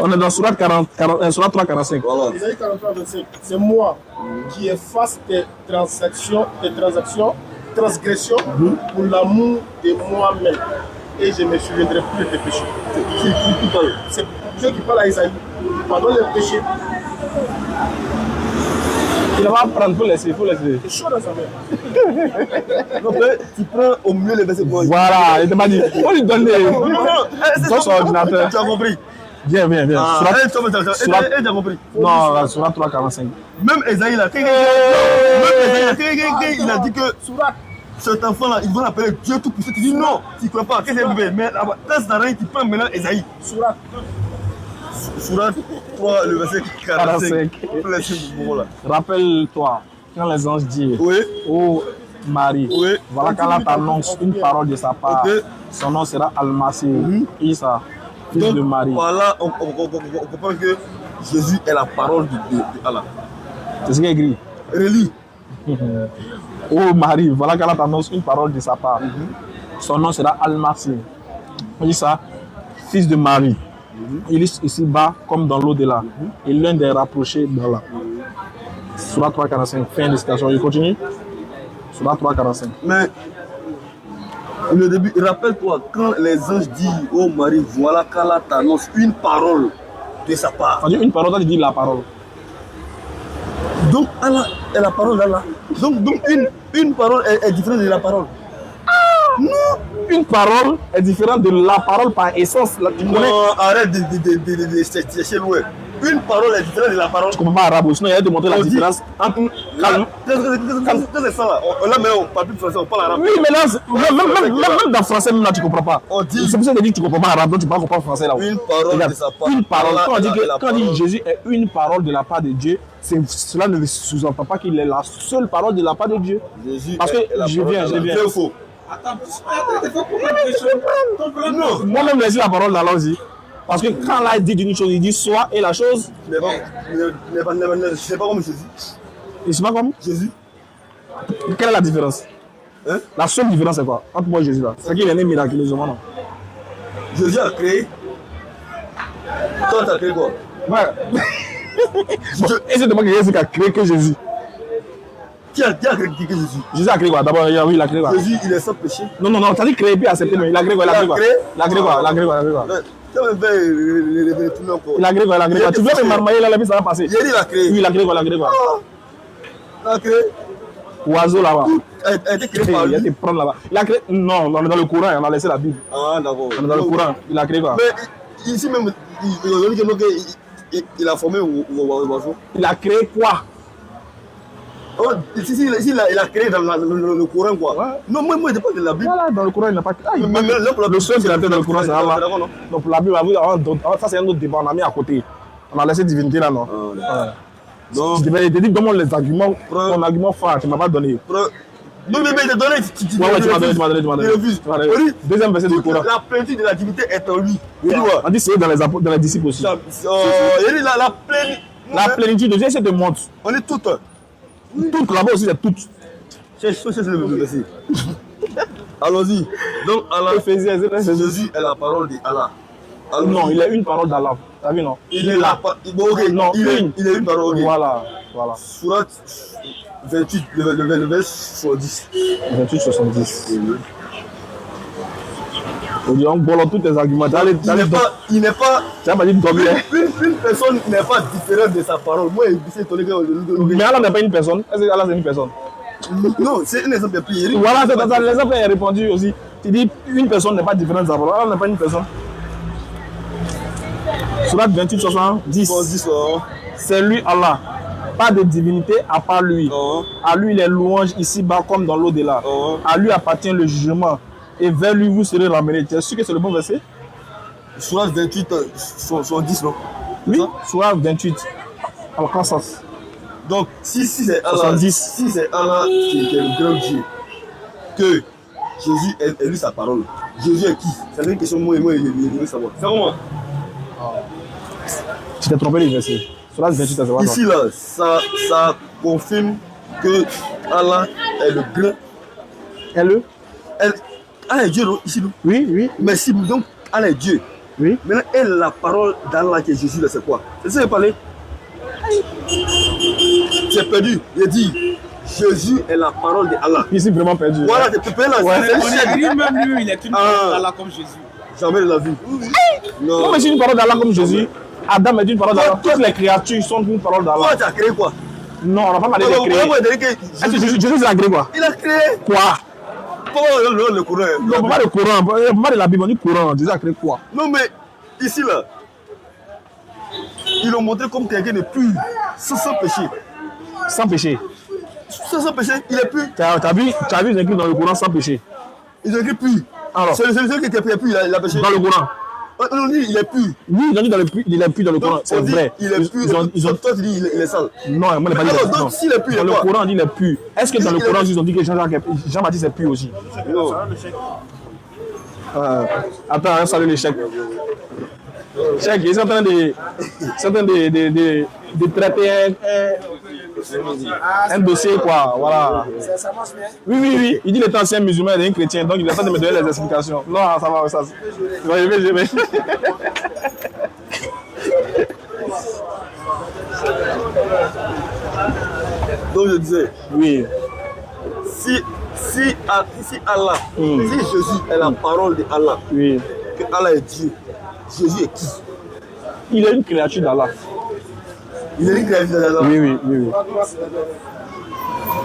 on est dans Sourate 3,45. Voilà. Isaïe 43, 25. C'est moi qui efface tes transgressions pour l'amour de moi-même. Et je ne me souviendrai plus de tes péchés. Qui parle? C'est Dieu qui parle à Isaïe. Pardonne les péchés. Il va prendre, il faut laisser. C'est chaud dans sa main. Donc, tu prends au mieux les versets pour... Voilà, il t'a pas dit. Il faut lui donner. Dans son ordinateur. Tu as compris? Viens. Ah, Sourate- tu as compris? Non, la Sourate 3,45. Même Esaïe là, il a dit que cet enfant là, ils vont l'appeler Dieu tout puissant. Tu dis non, tu ne crois pas. Qu'est-ce que c'est? Mais dans ta reine, tu prends maintenant Esaïe. Sourate 3, le verset 45. Rappelle-toi, quand les anges disent, Oui. ô Marie, Oui. voilà qu'Allah t'annonce une parole de sa part. Ok. Son nom sera Al-Masih, Isa, fils Donc, de Marie. voilà, on comprend que Jésus est la parole de Allah. C'est ce qu'il écrit. Relis. Ô Marie, voilà qu'Allah t'annonce une parole de sa part. Son nom sera Al-Masih. On dit ça, fils de Marie. Il est ici-bas comme dans l'au-delà. Et l'un des rapprochés d'Allah. Sourate 3,45, fin de citation. Il continue. Sourate 3,45. Mais le début, rappelle-toi, quand les anges disent oh Marie, voilà qu'Allah t'annonce une parole de sa part. On dit une parole, tu dis la parole. Donc Allah est la parole d'Allah. Donc une parole est différente de la parole. Non, une parole est différente de la parole par essence. Là, tu connais. Non, arrête de chercher loin. Une parole est différente de la parole. Tu comprends pas arabe, sinon il y a de montrer la différence entre. Calme. Qu'est-ce que c'est ça là? Là, mais on parle plus français, on parle arabe. Oui, mais là, même dans français, même là, tu comprends pas. On dit- C'est pour ça que je dis que tu comprends pas arabe, donc tu peux pas comprendre français là. Une parole Regarde, de sa part. Une parole. Allah Quand on dit, est la quand on dit parole. Jésus est une parole de la part de Dieu, cela ne sous-entend pas qu'il est la seule parole de la part de Dieu. Jésus Parce que est la je parole viens. d'Allah. Vrai ou faux? Attends, il faut comprendre les choses. Non. Moi-même, j'ai la parole d'Allah aussi. Parce que quand Allah dit d'une chose, il dit soit et la chose, C'est pas comme Jésus. il se passe comme. Jésus. Quelle est la différence? Hein? La seule différence, c'est quoi? Entre moi et Jésus là. C'est qu'il est né miraculeusement, non? Jésus a créé. Toi, tu as créé quoi? Ouais. Et c'est de moi qui a créé que Jésus. Qui a créé Jésus? Jésus a créé quoi? D'abord, oui, il a créé quoi? Jésus, il est sans péché. Non, t'as dit créer puis accepter, mais il a créé quoi? Il a créé quoi? Il a créé quoi? Il a créé quoi? Tu vas me faire retourner encore. Il a créé quoi? Tu veux me marmailler là, la vie ça va passer. Il a dit, il a créé. Oui, il a créé quoi? Il a créé. Oiseau là-bas. A été créé par Il a lui. été prendre là-bas. Il a créé. Non, on est dans le Coran, on a laissé la Bible. Ah, d'accord. On est dans le Coran. Il a créé quoi? Mais ici même, il a formé oiseau. Il a créé quoi? Oh, ici, il a créé dans le Coran quoi. Ouais. Non, moi, je parle de la Bible. Voilà, dans le Coran, il n'a pas créé. Ah, Mais là, pour la le seul qui a fait dans le Coran, c'est Allah. D'accord, non? Donc pour la Bible, ça c'est un autre débat, on a mis à côté. On a laissé divinité là, non? Non. Je t'ai dit, donne-moi les arguments, ton argument phare, tu ne m'as pas donné. Non, mais il t'a donné. Tu m'as donné. Il refuse. Oui. Deuxième verset du Coran. La plénitude de la divinité est en lui. Il dit quoi? On dit c'est dans les disciples aussi. Il dit la plénitude. La plénitude de Dieu, c'est de montre. On est toutes. Toutes là-bas aussi, c'est toutes. C'est le verset. Allons-y. Donc, Allah, Éphésiens, Jésus est la parole d'Allah. Non, il est une parole d'Allah. T'as vu, non? Il est là. Bon, ok. Non, il est une parole. Okay. Voilà. Surat 28, le verset 70. 28, 70. Donc, bon, tous tes arguments. Il n'est pas. Tu n'as pas dit de dormir. Une personne n'est pas différente de sa parole. Moi, je suis étonné que. Mais Allah n'est pas une personne. Est-ce que Allah c'est une personne? Non, c'est un exemple plus. Voilà, c'est ça. L'exemple est répondu aussi. Tu dis une personne n'est pas différente de sa parole. Allah n'est pas une personne. Surat 28, 70. C'est lui, Allah. Pas de divinité à part lui. À lui les louanges ici-bas comme dans l'au-delà. À lui appartient le jugement. Et vers lui vous serez ramenés. Tu es sûr que c'est le bon verset? Surat 28, 70, non? Oui, Surat 28. Alors, qu'en sens? Donc, si c'est Allah, qui est le grand Dieu, que Jésus est lui sa parole, Jésus est qui? C'est une question moi, je veux savoir. C'est comment? Tu t'es trompé les versets. Surat 28, ça se voit. Ici, là, ça confirme que Allah est le grand. Allah est Dieu, non? Ici, non? Oui. Mais si donc Allah est Dieu, oui. Maintenant, et la parole d'Allah qui est Jésus, là, c'est quoi? C'est ça que je parlais. J'ai perdu. Il dit Jésus est la parole d'Allah. Il s'est vraiment perdu. Voilà, tu peux là. On a dit même lui, il est une parole d'Allah comme Jésus. Jamais de la vie. Non, mais c'est une parole d'Allah comme Jésus. Adam est une parole d'Allah. Toutes les créatures sont une parole d'Allah. Toi, tu as créé quoi? Non, on n'a pas parlé de créer. Est-ce que Jésus l'a créé quoi? Il a créé quoi? Le Coran. Non, pas le Coran, pas de la Bible, on dit Coran. Jésus a créé quoi? Non, mais ici là, ils l'ont montré comme quelqu'un de pur, sans péché. Sans péché? Sans péché, il est pur. Tu as vu, ils écrit dans le Coran sans péché. Ils ont écrit pur. Alors, c'est celui qui était pur, il a péché. Dans le Coran. On dit il est pur. Oui, ils ont dit il est pur dans le Coran. C'est vrai. Il est pur. Toi, tu dis il est sale. Non, moi, je n'ai pas dit ça. Donc, s'il est pur, dans le Coran, on dit il est pur. Est-ce que dans le Coran, ils ont dit que Jean-Baptiste est pur aussi? Non. Attends, salut les chèques. Chèques, ils sont en train de traiter un dossier, quoi. Voilà. Oui. Il dit qu'il est ancien musulman et un chrétien, donc il est en train de me donner les explications. Non, ça va, ça. Je vais. Donc je disais. Oui. Si Allah, si Jésus est la parole de Allah, oui. Que Allah est Dieu, Jésus est qui? Il est une créature d'Allah. Il est une créature d'Allah. Oui.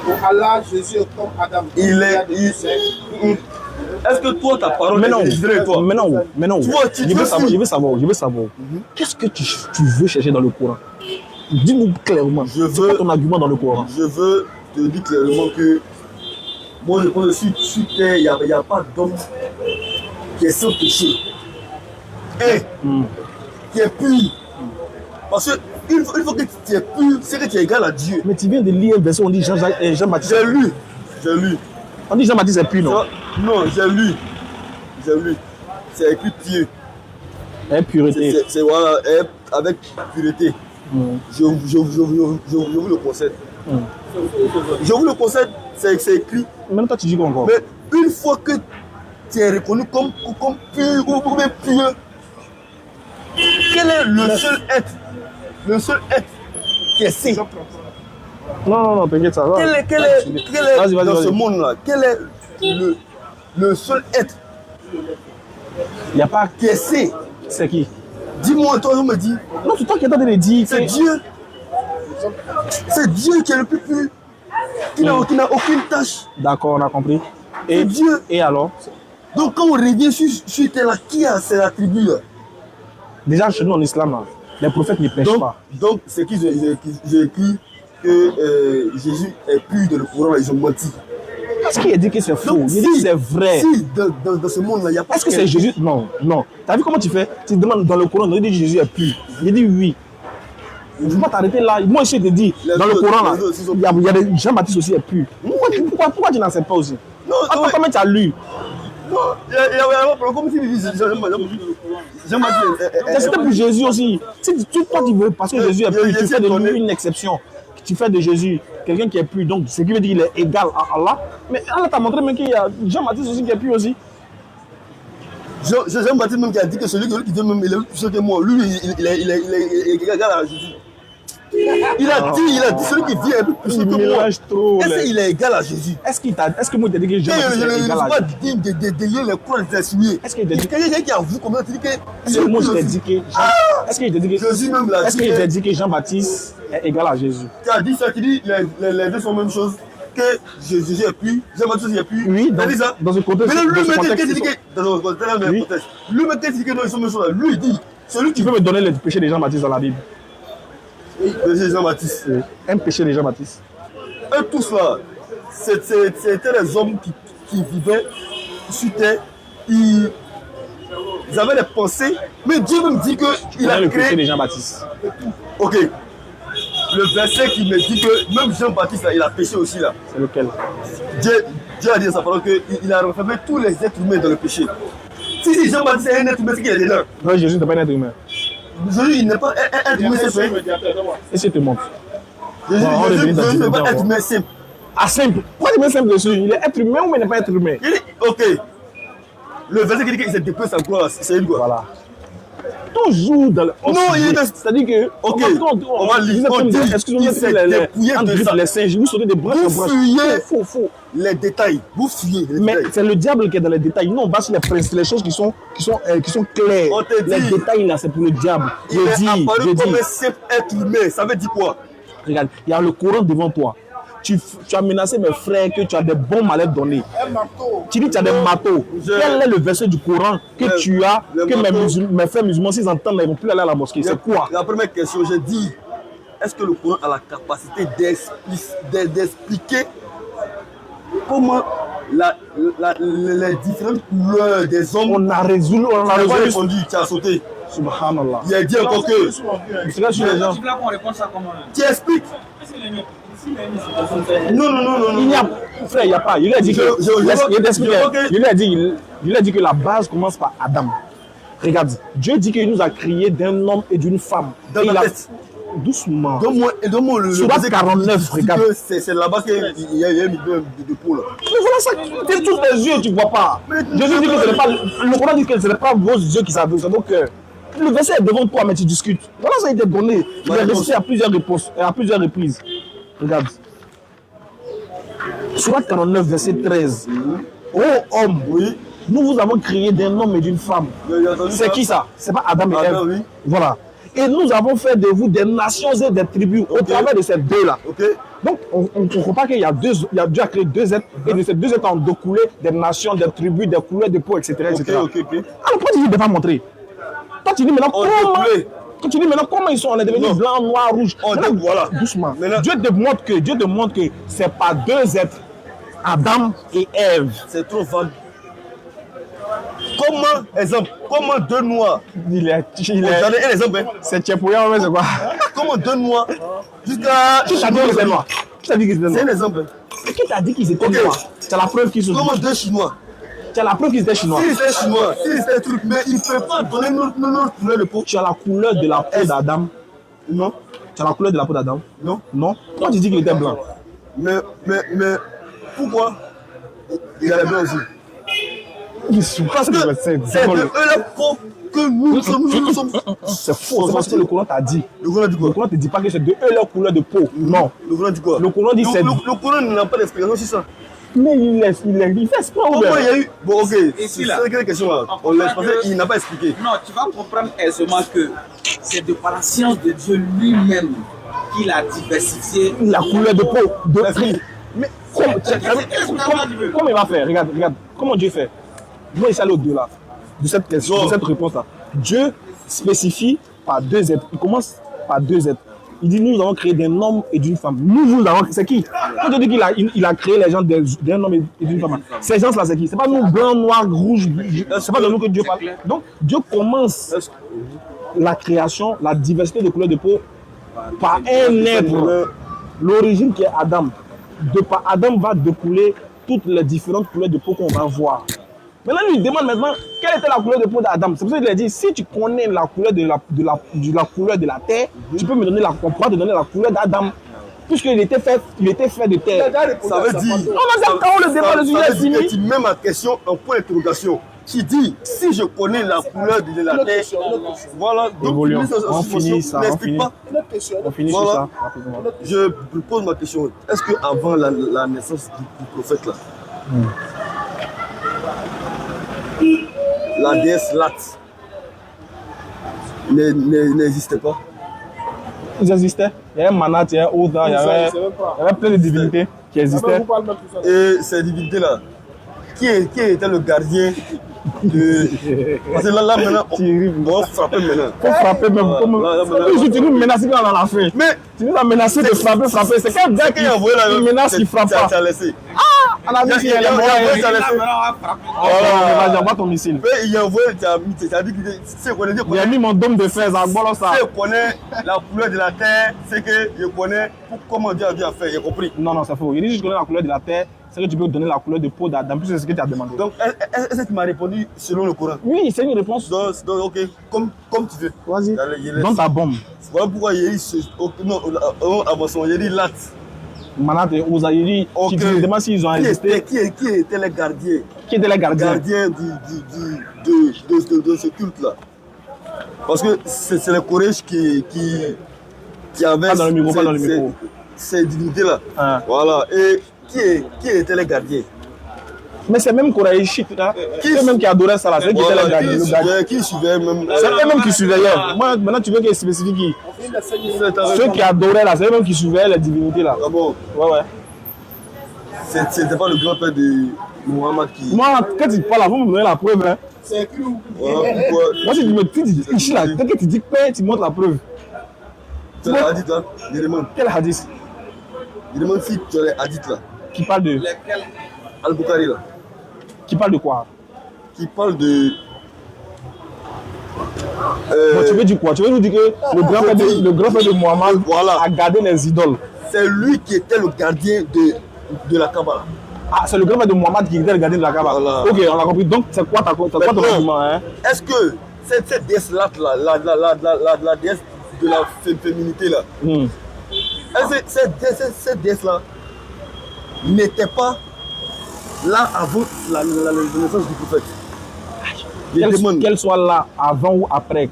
Pour Allah, Jésus est comme Adam. Est-ce que toi, ta parole est toi? Mais non. Je veux savoir. Qu'est-ce que tu veux chercher dans le Coran? Dis-nous clairement. C'est quoi ton argument dans le Coran? Je veux te dire clairement que moi, je pense que sur terre, il n'y a pas d'homme qui est sans péché. Et qui est pur. Parce que une fois que tu es pur, c'est que tu es égal à Dieu. Mais tu viens de lire un verset, on dit Jean-Baptiste. J'ai lu. On dit Jean-Baptiste est pur, non? Non, j'ai lu. C'est écrit pieux. Pureté. C'est voilà, avec pureté. Je vous le concède. Je vous le concède, c'est écrit. Même toi, tu dis quoi encore? Mais une fois que tu es reconnu comme pur ou bien pur, quel est le seul être qui est saint? Non, t'inquiète, ça va. Quel est dans ce monde-là? Quel est le seul être? Il n'y a pas qui est saint? C'est qui? Dis-moi, toi, on me dit. Non, c'est toi qui es en train de le dire. C'est Dieu. C'est Dieu qui est le plus pur, qui n'a aucune tâche. D'accord, on a compris. Et Dieu. Et alors? Donc quand on revient sur terre, qui a ses attributs? Déjà, chez nous en islam, là, les prophètes ne prêchent pas. Donc, c'est qu'ils ont écrit que Jésus est pur dans le Coran, ils ont menti. Est-ce qu'il a dit que c'est faux? Il dit que c'est vrai. Si, dans ce monde-là, il n'y a pas. Est-ce que c'est Jésus? Non. T'as vu comment tu fais? Tu demandes dans le Coran, il dit que Jésus est pur. Il dit oui. Je ne vais pas t'arrêter là. Moi, je te dis, dans le Coran, là, il y a des Jean-Baptiste aussi est pur. Pourquoi tu n'en sais pas aussi? Non, comment tu as lu? Non, il y a un problème. Comme si c'était pour Jésus aussi. Si toi, tu veux, parce que Jésus est pur, tu fais de lui une exception. Tu fais de Jésus quelqu'un qui est pur. Donc, ce qui veut dire qu'il est égal à Allah. Mais Allah t'a montré même qu'il y a Jean-Baptiste aussi qui est pur aussi. Jean-Baptiste même qui a dit que celui qui veut même il est plus puissant que moi. Lui, il est égal à Jésus. Il a dit, celui qui vient est plus puissant que moi. Est-ce qu'il est égal à Jésus? Est-ce que moi, t'as dit que Jean-Baptiste est égal à Jésus? Je ne suis pas digne de délier les croix des souillés. Est-ce qu'il t'a dit quelqu'un qui avoue comment tu dis que... C'est moi qui t'ai dit que... Est-ce qu'il t'a dit que... Jésus même l'a dit. Est-ce qu'il t'a dit que Jean-Baptiste est égal à Jésus? Tu as dit ça, tu dis les deux sont la même chose. Que Jésus est plus, Jean-Baptiste est plus. Oui, dans ce contexte. Mais lui-même qui dit que... Dans le contexte. Lui-même qui dit que non, ils sont même choses. Lui, il dit... Tu peux me donner le péché de Jean-Baptiste dans la Bible? Oui, péché de Jean-Baptiste. Oui. Un péché de Jean-Baptiste. Eux tous là, c'était les hommes qui vivaient sur terre. Ils avaient des pensées, mais Dieu me dit qu'il a le créé... péché de Jean-Baptiste. Ok. Le verset qui me dit que même Jean-Baptiste, il a péché aussi là. C'est lequel? Dieu a dit dans sa parole qu'il a renfermé tous les êtres humains dans le péché. Si Jean-Baptiste est un être humain, c'est qu'il est dedans. Non, Jésus n'est pas un être humain. Jésus, il n'est pas un être humain, c'est fait. Et si tu te montres? Jésus n'est pas un être humain simple. Ah, simple? Pourquoi tu mets simple dessus? Il est être humain ou il n'est pas être humain? Ok. Le verset qui dit qu'il s'est dépouillé sa gloire, c'est une quoi? Voilà. Toujours dans le... Non, il est... C'est-à-dire que... Ok, on va lire. Excusez-moi, les singes, vous sautez des branches en branches. Vous fuyez les détails. Vous fuyez les mais détails. c'est le diable qui est dans les détails. Nous, on va sur les choses qui sont claires. Les détails, là, c'est pour le diable. Il est apparu comme un simple être humain. Ça veut dire quoi? Regarde, il y a le Coran devant toi. Tu as menacé mes frères que tu as des bons malheurs donnés. Tu dis que tu as des marteaux. Quel est le verset du Coran que tu as, que mes frères musulmans, s'ils entendent, ils ne vont plus aller à la mosquée? C'est quoi? La première question, j'ai dit, est-ce que le Coran a la capacité d'expliquer comment les différentes couleurs des hommes... On a résolu. répondu, tu as sauté. Subhanallah. Il a dit encore que... C'est là sur les gens. Tu expliques. Non. Il n'y a, frère, il n'y a pas. Il a dit que la base commence par Adam. Regarde, Dieu dit qu'il nous a créés d'un homme et d'une femme. Dans la tête. Doucement. Donne-moi le verset 49, regarde. C'est là-bas qu'il y a un million de pôles. Mais voilà ça, tu tous tes yeux, tu ne vois pas. Jésus dit que ce n'est pas. Le Coran dit que ce n'est pas vos yeux qui savent, c'est vos cœurs. Le verset est devant toi, mais tu discutes. Voilà, ça a été donné. Il est resté à plusieurs reprises. Regarde. Surat 49, verset 13. Ô homme, oui, nous vous avons créé d'un homme et d'une femme. C'est qui ça? C'est pas Adam et Ève. Oui. Voilà. Et nous avons fait de vous des nations et des tribus au travers de ces deux-là. Donc, on ne comprend pas qu'il y a Dieu a créé deux êtres, et de ces deux êtres ont découlé des nations, des tribus, des couleurs de peau, etc. Alors, pourquoi tu dis de pas montrer? Toi, tu dis maintenant comment ils sont devenus blancs, noirs, rouges. Voilà. Doucement. Dieu te montre que ce n'est pas deux êtres, Adam et Ève. C'est trop vague. Comment deux noirs? Il est. Un exemple. C'est Tchépouya, c'est quoi? Comment deux noirs jusqu'à. Qui t'a dit qu'ils étaient noirs? C'est un exemple. Qui t'a dit qu'ils étaient noirs? C'est la preuve qu'ils sont. Comment deux Chinois? Tu as la preuve qu'ils étaient chinois. S'ils étaient chinois, s'ils étaient trucs, mais ils ne peuvent pas donner notre couleur de peau. Tu as la couleur de la peau d'Adam? Non. Tu as la couleur de la peau d'Adam? Non. Non. Toi, tu dis qu'il était blanc. Mais pourquoi il a les blancs aussi? Parce que c'est de eux la peau que nous sommes. C'est faux, c'est parce que le Coran t'a dit. Le Coran dit quoi? Le Coran ne te dit pas que c'est de eux leur couleur de peau. Non. Le Coran dit quoi? Le Coran dit c'est. Le Coran n'a pas d'explication sur ça. Mais il fait exprès. Pourquoi il y a eu. Bon, ok, c'est une question là. On laisse passer, il n'a pas expliqué. Non, tu vas comprendre aisément que c'est de par la science de Dieu lui-même qu'il a diversifié la couleur de peau. Mais comment il va faire? Regarde, comment Dieu fait? Moi, il s'allait au-delà de cette question, de cette réponse-là. Dieu spécifie par deux êtres. Il commence par deux êtres. Il dit, nous avons créé d'un homme et d'une femme. Nous avons créé. C'est qui? Quand je dis qu'il a créé les gens d'un homme et d'une femme, ces gens-là, c'est qui? C'est pas nous, blancs, noirs, rouges. C'est pas de nous que Dieu parle. Donc, Dieu commence la création, la diversité de couleurs de peau par un être. L'origine qui est Adam. De par Adam va découler toutes les différentes couleurs de peau qu'on va voir. Maintenant, lui, il demande maintenant quelle était la couleur de peau d'Adam. C'est pour ça qu'il a dit, si tu connais la couleur de la couleur de la terre, tu peux me donner on pourra te donner la couleur d'Adam. Puisqu'il était fait de terre. Ça veut dire. On a le débat, le sujet est fini. Tu mets ma question en point d'interrogation. qui dit si je connais la couleur de la terre, voilà, donc on finit ça, on finit sur ça rapidement. Je pose ma question, est-ce qu'avant la naissance du prophète là, la déesse Lat n'existait pas? Ils existaient. Il y avait Manat, il y avait Oda, il y avait plein de divinités qui existaient. Et ces divinités-là, qui était le gardien de... Parce que là maintenant, on va frapper maintenant. Il faut frapper même. Tu nous menaces quand on a la fin. Mais tu nous as menacé de frapper. C'est quel gars qui menace qui frappe pas? On a dit qu'il y a les moyens. J'envoie ton missile. Il a envoyé, il a dit il a mis mon dôme de fer. Je connais la couleur de la terre, c'est que je connais comment Dieu a fait, j'ai compris. Non, c'est faux. Il dit que je connais la couleur de la terre, c'est que tu peux donner la couleur de peau d'Adam. Plus c'est ce que tu as demandé. Donc, est-ce que tu m'as répondu selon le Coran? Oui, c'est une réponse. Donc ok, comme tu veux. Vas-y. Donne ta bombe. Voilà pourquoi il y a dit non, avançons, il y a dit Lat. Manat et Ouza, il dit, tu te demandes s'ils ont existé. Qui étaient les gardiens? Qui étaient les gardiens? Gardiens de ce culte-là. Parce que c'est les Koresh qui avaient ces divinités-là. Ah. Voilà. Et qui étaient les gardiens? Mais c'est même Koraïchite, hein? C'est même qui adorait ça là, c'est qui était les gardiens. Qui suivait même. C'est eux-mêmes qui suivaient hier. Moi, maintenant tu veux qu'il spécifie qui? Ceux qui adoraient là, c'est eux-mêmes qui suivaient les divinités là. Ah bon? Ouais. C'était pas le grand-père de Mohamed qui. Moi, quand tu parles là, vous me donnez la preuve, hein? C'est écrit où? Voilà, pourquoi? Moi, si tu me dis ici là, dès que tu dis père, tu montres la preuve. Tu as les hadiths là? Je demande. Quel hadith? Je demande si tu as les hadiths là. Qui parle de? Al-Bukhari là. Qui parle de quoi? Qui parle de. Bon, tu veux dire quoi? Tu veux nous dire que le grand-père de Mohamed a gardé les idoles? C'est lui qui était le gardien de la Kabbala. Ah, c'est le grand-père de Mohamed qui était le gardien de la Kabbala. Voilà. Ok, on a compris. Donc, c'est quoi ton argument, hein? Est-ce que cette déesse-là, la déesse de la féminité là, est-ce que cette déesse-là n'était pas là avant la naissance du prophète? Qu'elle soit là avant ou après,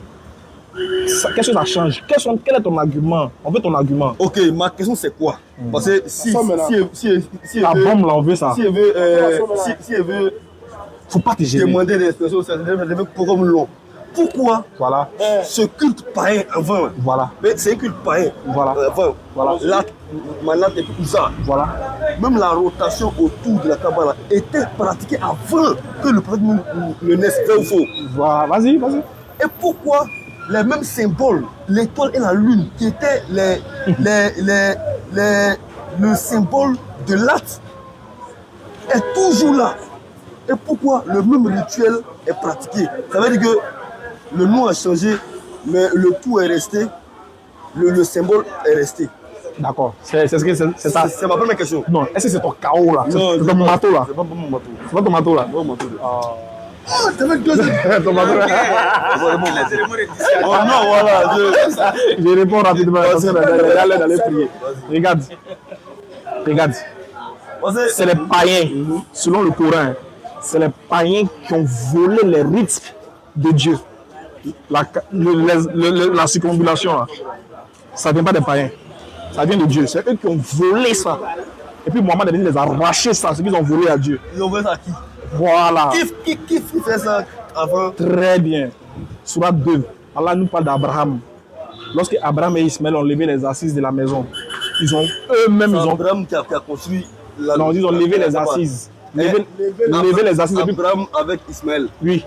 quelque chose ça change. Quel est ton argument? On veut ton argument. Ok, ma question c'est quoi? Parce que si la bombe là, on veut ça. Si elle veut faut pas te gêner. Demander des expressions, ça devait comme long. Pourquoi ce culte païen avant? Voilà. C'est un culte païen. Voilà. Voilà. Là, Manat et tout ça. Voilà. Même la rotation autour de la Kabbala était pratiquée avant que le prophète ne naisse, vrai ou faux? Voilà. Vas-y. Et pourquoi les mêmes symboles, l'étoile et la lune, qui étaient le symbole de l'acte, est toujours là? Et pourquoi le même rituel est pratiqué? Ça veut dire que le nom a changé, mais le tout est resté, le symbole est resté. D'accord, c'est ça. C'est ma première question. Non, est-ce que c'est ton chaos là? Non, c'est ton manteau là? C'est pas mon manteau. C'est pas ton manteau là? C'est pas mon manteau. T'as même deux ton manteau là? Oh non, voilà. Je réponds rapidement parce que j'allais d'aller prier. Regarde. C'est les païens, selon le Coran, c'est les païens qui ont volé les rites de Dieu. La circumambulation là, ça ne vient pas des païens, ça vient de Dieu. C'est eux qui ont volé ça. Et puis Mohamed a dit les arracher ça, ce qu'ils ont volé à Dieu. Ils ont volé ça à qui? Voilà. Qui fait ça avant? Très bien. Surat 2, Allah nous parle d'Abraham. Lorsque Abraham et Ismaël ont levé les assises de la maison, ils ont eux-mêmes. Abraham qui a construit la. Non, ils ont levé les assises. Levé les assises. Abraham avec Ismaël. Oui.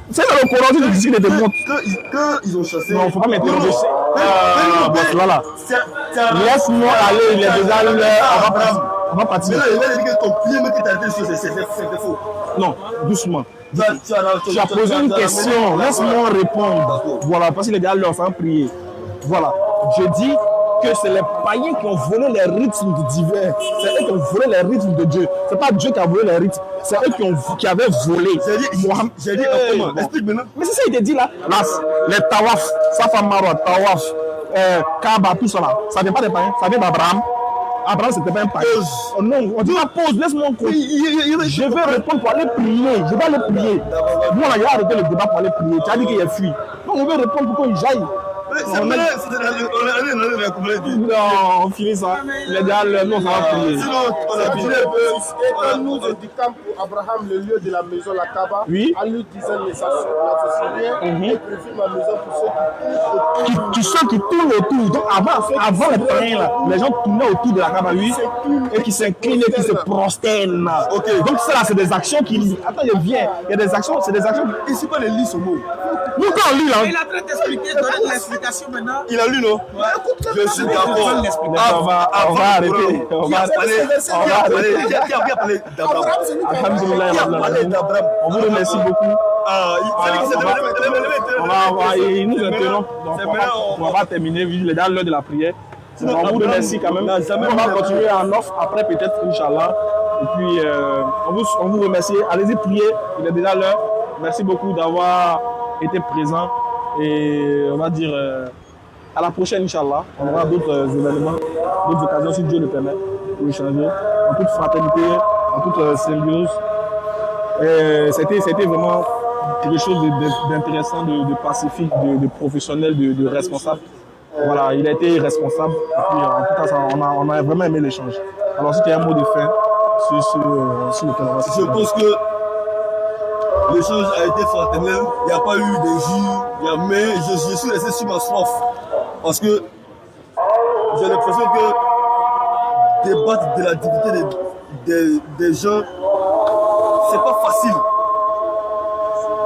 C'est dans le Coran, tu dis qu'il était monté. Quand ils ont chassé. Non, il ne faut pas m'interroger. Voilà. Laisse-moi aller, il est déjà l'heure. On va partir. Mais là, il a dit que ton pied me quitte à c'est faux. Non, doucement. Tu as posé une question, laisse-moi répondre. Voilà, parce qu'il est déjà l'heure, ça va prier. Voilà. Je dis que c'est les païens qui ont volé les rythmes divers. C'est eux qui ont volé les rythmes de Dieu. Ce n'est pas Dieu qui a volé les rythmes. C'est eux qui avaient volé. J'ai dit comment? Explique maintenant. Mais c'est ça, il te dit là. Là, les tawaf, Safa Marwa, tawaf, Kaaba, tout ça là. Ça ne vient pas des païens, ça vient d'Abraham. Abraham, c'était pas un païen. Oh non, on dit pas pause, laisse-moi compter. Je vais répondre pour aller prier. Je vais aller prier. Nous, on a arrêté le débat pour aller prier. Tu as dit qu'il a fui. Donc, on veut répondre pour qu'on jaille. Non, on finit ça. Il a dit, non, ça va prier. Sinon, on a prié un peu. Et nous indiquons pour Abraham le lieu de la maison, la Kaaba, Oui. en lui disant les Assyriens, et préfère ma maison pour ceux qui Ceux qui tournent autour. Donc, avant les païens, là, les gens tournaient autour de la Kaaba, oui, et qui s'inclinent et qui se prosternent. Ok. Donc, ça, là, c'est des actions qui. Attends, je viens. Il y a des actions, c'est des actions. Ici, pas les lits ce mot. Nous, quand on lit, là. Il est en train d'expliquer, donner de l'explication maintenant. Il a lu, non? Je suis d'accord. On va arrêter. On va arrêter. Qui a parlé d'Abraham? Alhamdulillah, Qui a parlé d'Abraham? on vous remercie beaucoup. Il nous interrompt. On va pas terminer vu les dans l'heure de la prière. Donc, on vous remercie quand même. On va continuer en offre après peut-être, Inch'Allah. Et puis, on vous remercie. Allez-y prier. Il est déjà l'heure. Merci beaucoup d'avoir été présent. Et on va dire à la prochaine, Inch'Allah. On aura d'autres événements, d'autres occasions, si Dieu le permet, pour échanger en toute fraternité, en toute symbiose. C'était vraiment quelque chose d'intéressant, de pacifique, de professionnel, de responsable. Voilà, il a été responsable. Et puis, en tout cas, on a vraiment aimé l'échange. Alors, si tu as un mot de fin sur lequel on va se Je pense que l'échange a été fraternel. Il n'y a pas eu d'injures, mais je suis resté sur ma soif. Parce que j'ai l'impression que débattre de la dignité des gens, c'est pas facile.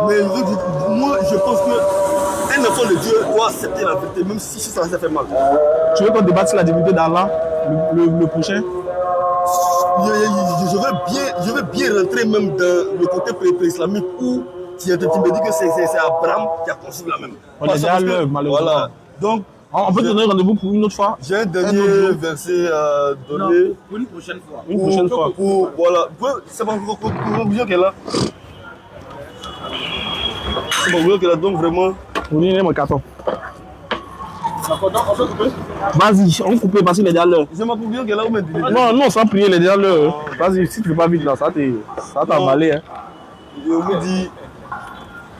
Mais moi, je pense qu'un enfant de Dieu doit accepter la vérité, même si ça fait mal. Tu veux qu'on débatte sur la divinité d'Allah le prochain? Je veux bien rentrer même dans le côté pré-islamique où tu me dis que c'est Abraham qui a conçu la même. On est déjà à l'heure, malheureusement. Voilà. Donc, on peut te donner rendez-vous pour une autre fois? j'ai un dernier verset à donner. Pour une prochaine fois. Une prochaine fois. Voilà. C'est pas conclusion qu'elle a. C'est pas conclusion qu'elle a, donc vraiment. On est mon carton. Vas-y, on coupe parce qu'il est déjà l'heure. C'est ma conclusion qu'elle a ou maintenant? Non, sans prier, il est déjà l'heure. Vas-y, si tu ne fais pas vite là, ça t'a avalé. Hein. Je vous dis,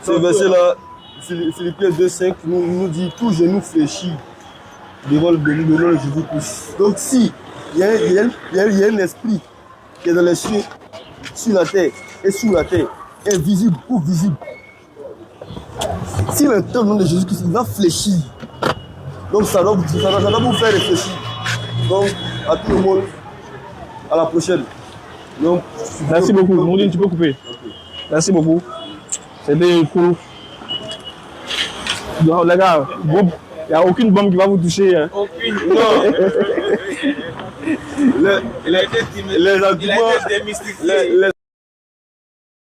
ce verset-là, Philippiens 2,5 nous dit tout genou fléchit devant le nom de Jésus-Christ. Donc, si il y a un esprit qui est dans les cieux, sur la terre et sous la terre, invisible ou visible, s'il entend le nom de Jésus-Christ, il va fléchir. Donc, ça doit vous faire réfléchir. Donc, à tout le monde, à la prochaine. Donc, merci beaucoup. Moudine, tu peux couper. Okay. Merci beaucoup. C'était cool. Donc, les gars, il n'y a aucune bombe qui va vous toucher. Hein. Aucune. Non. Il a été démystifié.